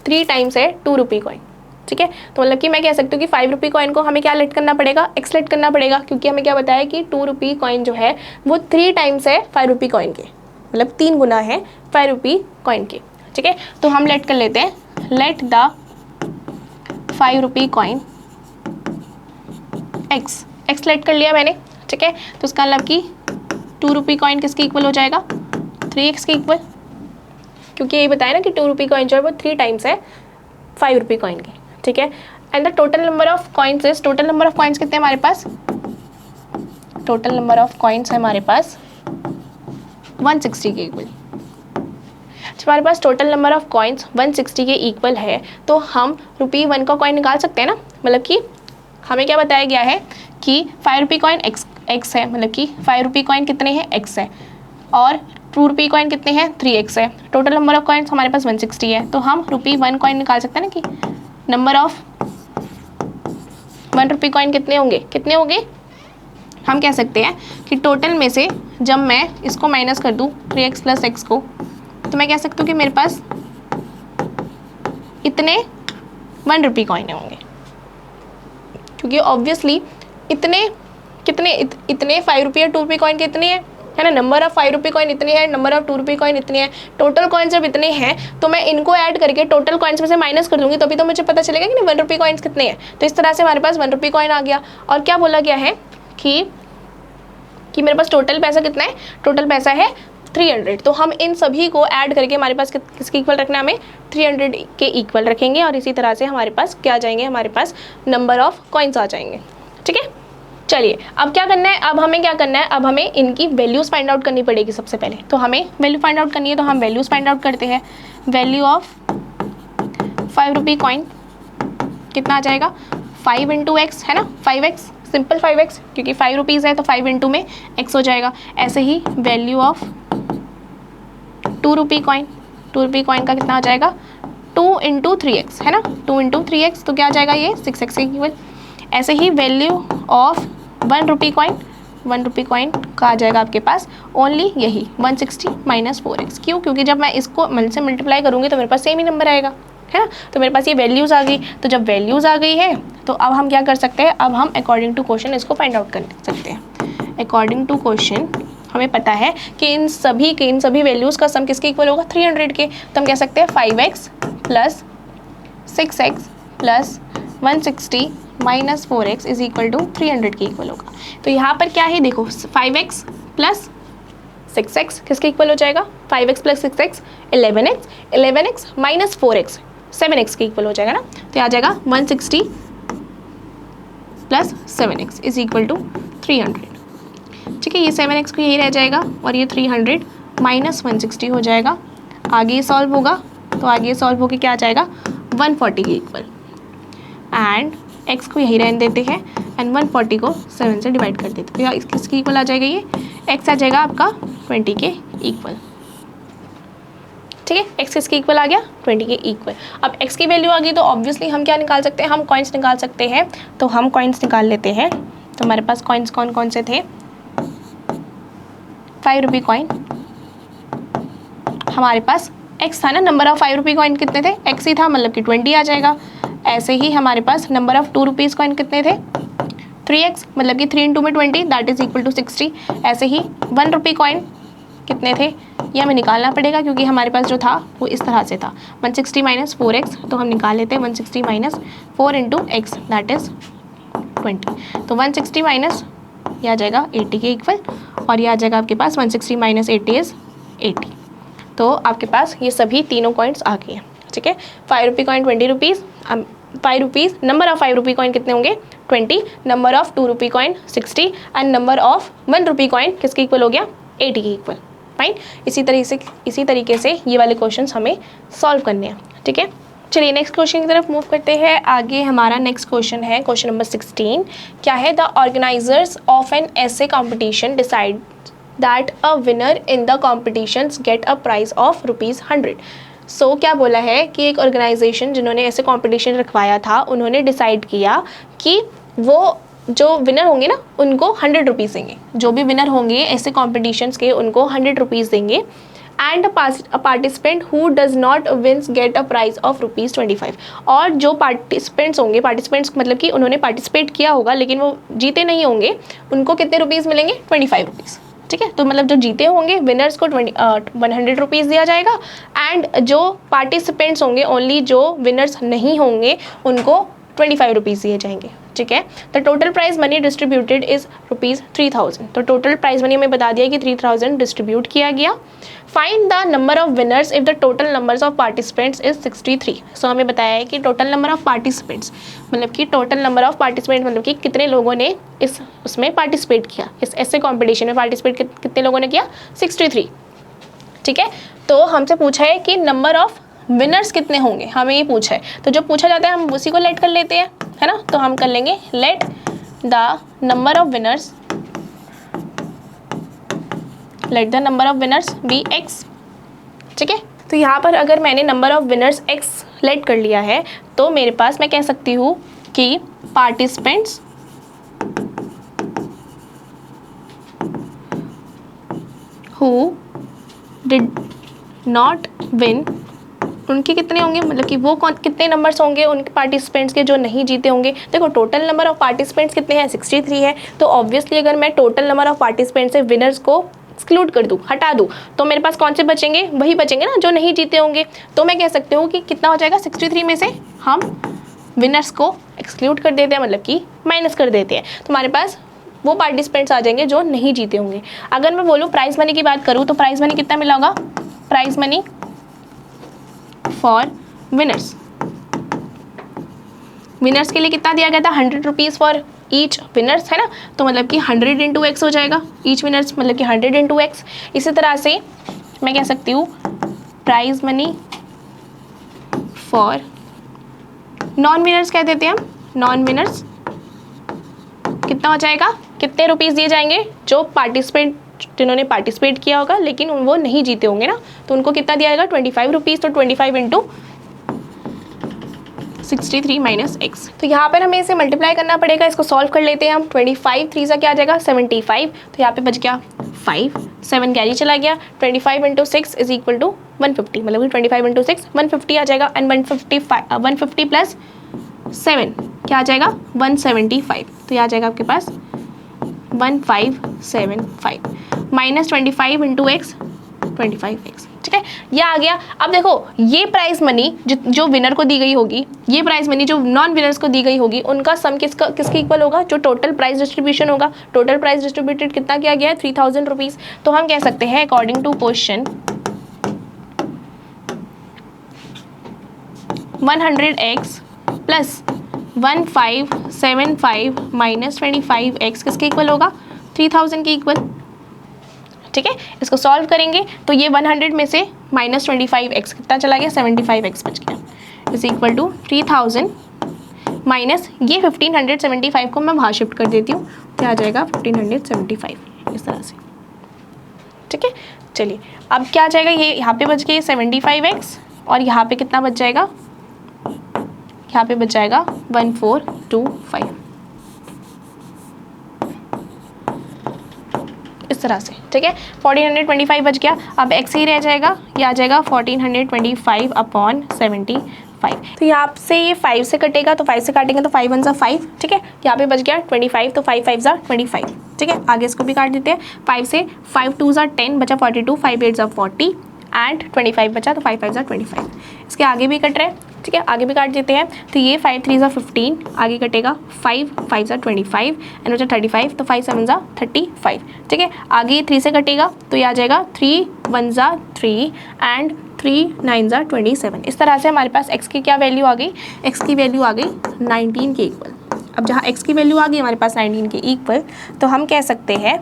3 टाइम्स है 2 रुपी कॉइन, ठीक है। तो मतलब कि मैं कह सकती हूँ कि 5 रुपी कॉइन को हमें क्या लेट करना पड़ेगा, एक्स लेट करना पड़ेगा, क्योंकि हमें क्या बताया कि 2 रुपी कॉइन जो है वो 3 टाइम्स है 5 रुपी कॉइन के, मतलब 3 गुना है 5 रुपी कॉइन के, ठीक है। तो हम लेट कर लेते हैं, let the 5 rupee coin x let कर लिया मैंने, ठीक है। तो उसका मतलब कि 2 रुपी कॉइन किसके इक्वल हो जाएगा 3x के इक्वल, क्योंकि यही बताया ना कि 2 रुपी कॉइन जो है वो 3 टाइम्स है 5 रुपी कॉइन के, ठीक है। And the total number of coins is, total number of coins कितने हमारे पास, टोटल नंबर ऑफ कॉइन्स है हमारे पास 160 के इक्वल। हमारे पास टोटल नंबर ऑफ कॉइन्स 160 के इक्वल है, तो हम ₹1 का कॉइन निकाल सकते हैं ना, मतलब कि हमें क्या बताया गया है कि 5 रुपी कॉइन एक्स है, मतलब कि 5 रुपी कॉइन कितने हैं x है, और 2 रुपी कॉइन कितने हैं 3x है। टोटल नंबर ऑफ कॉइन्स हमारे पास 160 है, तो हम ₹1 कॉइन निकाल सकते हैं ना कि नंबर ऑफ 1 रुपी कॉइन कितने होंगे, हम कह सकते हैं कि टोटल में से जब मैं इसको माइनस कर दूँ 3x + x को, तो मैं कह सकती हूँ कि मेरे पास इतने 1 रुपी कॉइन होंगे, क्योंकि ऑब्वियसली इतने 5 रुपये 2 रुपी कॉइन के इतने हैं, है ना। नंबर ऑफ 5 रुपी कॉइन इतनी है, नंबर ऑफ 2 रुपी कॉइन इतनी है, टोटल कॉइन्स जब इतने हैं तो मैं इनको ऐड करके टोटल कॉइन्स में से माइनस कर दूंगी, तभी तो मुझे पता चलेगा कि नहीं 1 रुपी कॉइन्स कितने हैं। तो इस तरह से हमारे पास 1 रुपी कॉइन आ गया, और क्या बोला गया है कि मेरे पास टोटल पैसा कितना है, टोटल पैसा है 300। तो हम इन सभी को ऐड करके हमारे पास किसके इक्वल रखना है, हमें 300 के इक्वल रखेंगे, और इसी तरह से हमारे पास क्या आ जाएंगे, हमारे पास नंबर ऑफ कॉइन्स आ जाएंगे, ठीक है। चलिए अब क्या करना है, अब हमें क्या करना है, अब हमें इनकी वैल्यूज़ फाइंड आउट करनी पड़ेगी। सबसे पहले तो हमें वैल्यू फाइंड आउट करनी है, तो हम वैल्यूज़ फाइंड आउट करते हैं। वैल्यू ऑफ 5 रुपी कॉइन कितना आ जाएगा, 5 × x है ना, 5x, सिंपल 5x, क्योंकि 5 रुपीज़ है तो 5 × में x हो जाएगा। ऐसे ही value of 2 rupee coin, 2 rupee coin का कितना आ जाएगा 2 × 3x है ना, 2 × 3x, तो क्या आ जाएगा ये 6x के इक्वल। ऐसे ही value of 1 rupee coin, 1 rupee coin का आ जाएगा आपके पास ओनली यही 160 - 4x। क्यों, क्योंकि जब मैं इसको मन से मल्टीप्लाई करूँगी तो मेरे पास सेम ही नंबर आएगा, है ना। तो मेरे पास ये वैल्यूज़ आ गई। तो जब वैल्यूज़ आ गई है तो अब हम क्या कर सकते हैं, अब हम अकॉर्डिंग टू क्वेश्चन इसको फाइंड आउट कर सकते हैं। अकॉर्डिंग टू क्वेश्चन हमें पता है कि इन सभी वैल्यूज़ का सम किसके इक्वल होगा, 300 के। तो हम कह सकते हैं 5x plus 6x plus 160 minus 4x is equal to 300 के इक्वल होगा। तो यहाँ पर क्या है देखो, 5x प्लस 6x किसके इक्वल हो जाएगा, 5x plus 6x 11x minus 4x 7x के इक्वल हो जाएगा ना। तो आ जाएगा 160 plus 7x is equal to 300। ठीक है, ये 7x को यही रह जाएगा और ये 300 माइनस 160 हो जाएगा। आगे ये सॉल्व होगा तो आगे सॉल्व होकर क्या आ जाएगा 140 के इक्वल, एंड x को यही रहने देते हैं एंड 140 को 7 से डिवाइड कर देते हैं। तो किसके इक्वल आ जाएगा, ये x आ जाएगा आपका 20 के इक्वल। ठीक है, x किसके इक्वल आ गया, 20 के इक्वल। अब x की वैल्यू आ गई तो ऑब्वियसली हम क्या निकाल सकते हैं, हम कॉइन्स निकाल सकते हैं। तो हम कॉइन्स निकाल लेते हैं। तो हमारे पास कॉइन्स कौन कौन से थे, 5 रुपये कॉइन हमारे पास x था ना, नंबर ऑफ 5 रुपये कॉइन कितने थे, x ही था, मतलब कि 20 आ जाएगा। ऐसे ही हमारे पास नंबर ऑफ 2 रुपीज़ कॉइन कितने थे, 3x, मतलब कि 3 × 20 दैट इज़ इक्वल टू 60। ऐसे ही 1 रुपये कॉइन कितने थे, ये हमें निकालना पड़ेगा क्योंकि हमारे पास जो था वो इस तरह से था 160 माइनस 4x। तो हम निकाल लेते हैं 160 माइनस 4 × x दैट इज़ 20। तो 160 माइनस ये आ जाएगा 80 के इक्वल, और ये आ जाएगा आपके पास 160 माइनस 80 इज़ 80। तो आपके पास ये सभी तीनों कॉइन्स आ गए हैं। ठीक है, 5 रुपये coin 20 rupees, 5 rupees, number of 5 रुपये कॉइन कितने होंगे 20, नंबर ऑफ 2 रुपये कॉइन 60 एंड नंबर ऑफ 1 रुपये कॉइन किसके इक्वल हो गया 80 के इक्वल। फाइन, इसी तरीके से ये वाले क्वेश्चंस हमें सॉल्व करने हैं। ठीक है, चलिए नेक्स्ट क्वेश्चन की तरफ मूव करते हैं। आगे हमारा नेक्स्ट क्वेश्चन है क्वेश्चन नंबर 16। क्या है, the organisers of an essay competition decide that a winner in the competitions get a prize of ₹100। So क्या बोला है कि एक ऑर्गेनाइजेशन जिन्होंने ऐसे कॉम्पिटिशन रखवाया था, उन्होंने डिसाइड किया कि वो जो विनर होंगे ना उनको 100 रुपीज़ देंगे। जो भी विनर होंगे ऐसे कॉम्पिटिशन्स के उनको 100 रुपीज़ देंगे। And a participant who does not wins get a prize of ₹25। और जो पार्टिसिपेंट्स होंगे, पार्टिसिपेंट्स मतलब कि उन्होंने पार्टिसिपेट किया होगा लेकिन वो जीते नहीं होंगे, उनको कितने रुपीज़ मिलेंगे 25 रुपीज़। ठीक है, तो मतलब जो जीते होंगे विनर्स को 100 रुपीज़ दिया जाएगा, एंड जो पार्टिसिपेंट्स होंगे ओनली जो विनर्स नहीं होंगे उनको 25 रुपीज़ दिए जाएंगे। ठीक है, the total prize money distributed is ₹3000। तो टोटल प्राइज मनी हमें बता दिया कि 3000 डिस्ट्रीब्यूट किया गया। Find the number of winners if the total numbers of participants is 63। सो हमें बताया है कि टोटल नंबर ऑफ पार्टिसिपेंट्स मतलब कि टोटल नंबर ऑफ पार्टिसिपेंट मतलब कि कितने लोगों ने उसमें पार्टिसिपेट किया, इस ऐसे कॉम्पिटिशन में पार्टिसिपेट कितने लोगों ने किया 63। ठीक है, तो हमसे पूछा है कि नंबर ऑफ विनर्स कितने होंगे, हमें ये पूछा है। तो जब पूछा जाता है हम उसी को लेट कर लेते हैं, है ना। तो हम कर लेंगे let the number of winners be x। ठीक है, तो यहाँ पर अगर मैंने number of winners x let कर लिया है तो मेरे पास मैं कह सकती हूँ कि participants who did not win, उनके कितने होंगे, मतलब कि वो कितने नंबर्स होंगे उनके पार्टिसिपेंट्स के जो नहीं जीते होंगे। देखो टोटल नंबर ऑफ पार्टिसिपेंट्स कितने हैं 63 है। तो ऑब्वियसली अगर मैं टोटल नंबर ऑफ पार्टिसिपेंट्स से विनर्स को एक्सक्लूड कर दूँ, हटा दूँ, तो मेरे पास कौन से बचेंगे, वही बचेंगे ना जो नहीं जीते होंगे। तो मैं कह सकती हूँ कि कितना हो जाएगा 63 में से हम विनर्स को एक्सक्लूड कर देते हैं, मतलब कि माइनस कर देते हैं। तो हमारे पास वो पार्टिसिपेंट्स आ जाएंगे जो नहीं जीते होंगे। अगर मैं बोलूँ प्राइज मनी की बात करूँ तो प्राइज मनी कितना मिला होगा, प्राइज मनी फॉर विनर्स के लिए कितना दिया गया था 100 रुपीज़ फॉर ईच विनर्स, है ना। तो मतलब कि 100 × x हो जाएगा, ईच विनर्स मतलब कि 100 × x। इसी तरह से मैं कह सकती हूँ prize money for non winners कह देते हैं हम, नॉन विनर्स कितना हो जाएगा, कितने रुपीज़ दिए जाएंगे, जो पार्टिसिपेंट जिन्होंने पार्टिसिपेट किया होगा लेकिन वो नहीं जीते होंगे ना, तो उनको कितना दिया जाएगा 25 रुपीज़। तो 25 × 63 माइनस x। तो यहाँ पर हमें इसे मल्टीप्लाई करना पड़ेगा, इसको सॉल्व कर लेते हैं हम। 25 3 से क्या आ जाएगा 75। तो यहाँ पे बच गया 5, 7 कैरी चला गया। 25 × 6 इज इक्वल टू 150, मतलब कि 25 इंटू 6 150 आ जाएगा, एंड 150 प्लस 7 क्या आ जाएगा 175, तो यह आ जाएगा आपके पास 1575 माइनस 25 इंटू एक्स 25x, ठीक है, यह आ गया। अब देखो ये प्राइस मनी जो विनर को दी गई होगी, ये प्राइस मनी जो नॉन विनर्स को दी गई होगी, उनका सम किसके इक्वल होगा, जो टोटल प्राइस डिस्ट्रीब्यूशन होगा। टोटल प्राइस डिस्ट्रीब्यूटेड कितना किया गया है 3000 रुपीज़। तो हम कह सकते हैं according to question 100x plus 1575 minus 25x किसके इक्वल होगा 3000 के इक्वल, ठीक है। इसको सॉल्व करेंगे तो ये 100 में से माइनस 25x कितना चला गया 75x बच गया, इज इक्वल टू 3000 माइनस ये 1575 को मैं वहाँ शिफ्ट कर देती हूँ, तो आ जाएगा 1575 इस तरह से, ठीक है। चलिए अब क्या आ जाएगा, ये यहाँ पे बच गया 75x और यहाँ पे कितना बच जाएगा, यहाँ पे बच जाएगा 1425 इस तरह से, ठीक है। 1425 बच गया। अब x ही रह जाएगा, ये आ जाएगा 1425 अपॉन 75। तो यहाँ से ये 5 से कटेगा, तो 5 से काटेंगे तो 5 1 5, ठीक है। यहाँ पे बच गया 25, तो 5 5 25, ठीक है। आगे इसको भी काट देते हैं, 5 से 5 2 10 बचा 42, 5 8 40 एंड 25 बचा, तो 5 5 25। इसके आगे भी कट रहे हैं, ठीक है, आगे भी काट देते हैं। तो ये 5 3 15 आगे कटेगा, 5 5 25 एंड बचा 35, तो 5 7 35, ठीक है। आगे ये 3 से कटेगा, तो ये आ जाएगा 3 1 3 एंड 3 9 27। इस तरह से हमारे पास x की क्या वैल्यू आ गई, x की वैल्यू आ गई 19 के इक्वल। अब जहाँ x की वैल्यू आ गई हमारे पास 19 के इक्वल, तो हम कह सकते हैं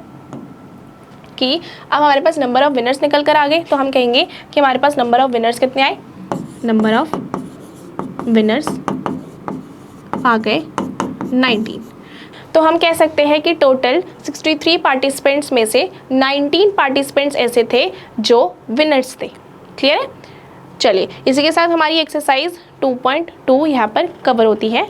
कि अब हमारे पास नंबर ऑफ विनर्स निकल कर आ गए। तो हम कहेंगे कि हमारे पास नंबर ऑफ विनर्स कितने आए, नंबर ऑफ विनर्स आ गए 19। तो हम कह सकते हैं कि टोटल 63 पार्टिसिपेंट्स में से 19 पार्टिसिपेंट्स ऐसे थे जो विनर्स थे। क्लियर है। चलिए इसी के साथ हमारी एक्सरसाइज 2.2 यहाँ पर कवर होती है।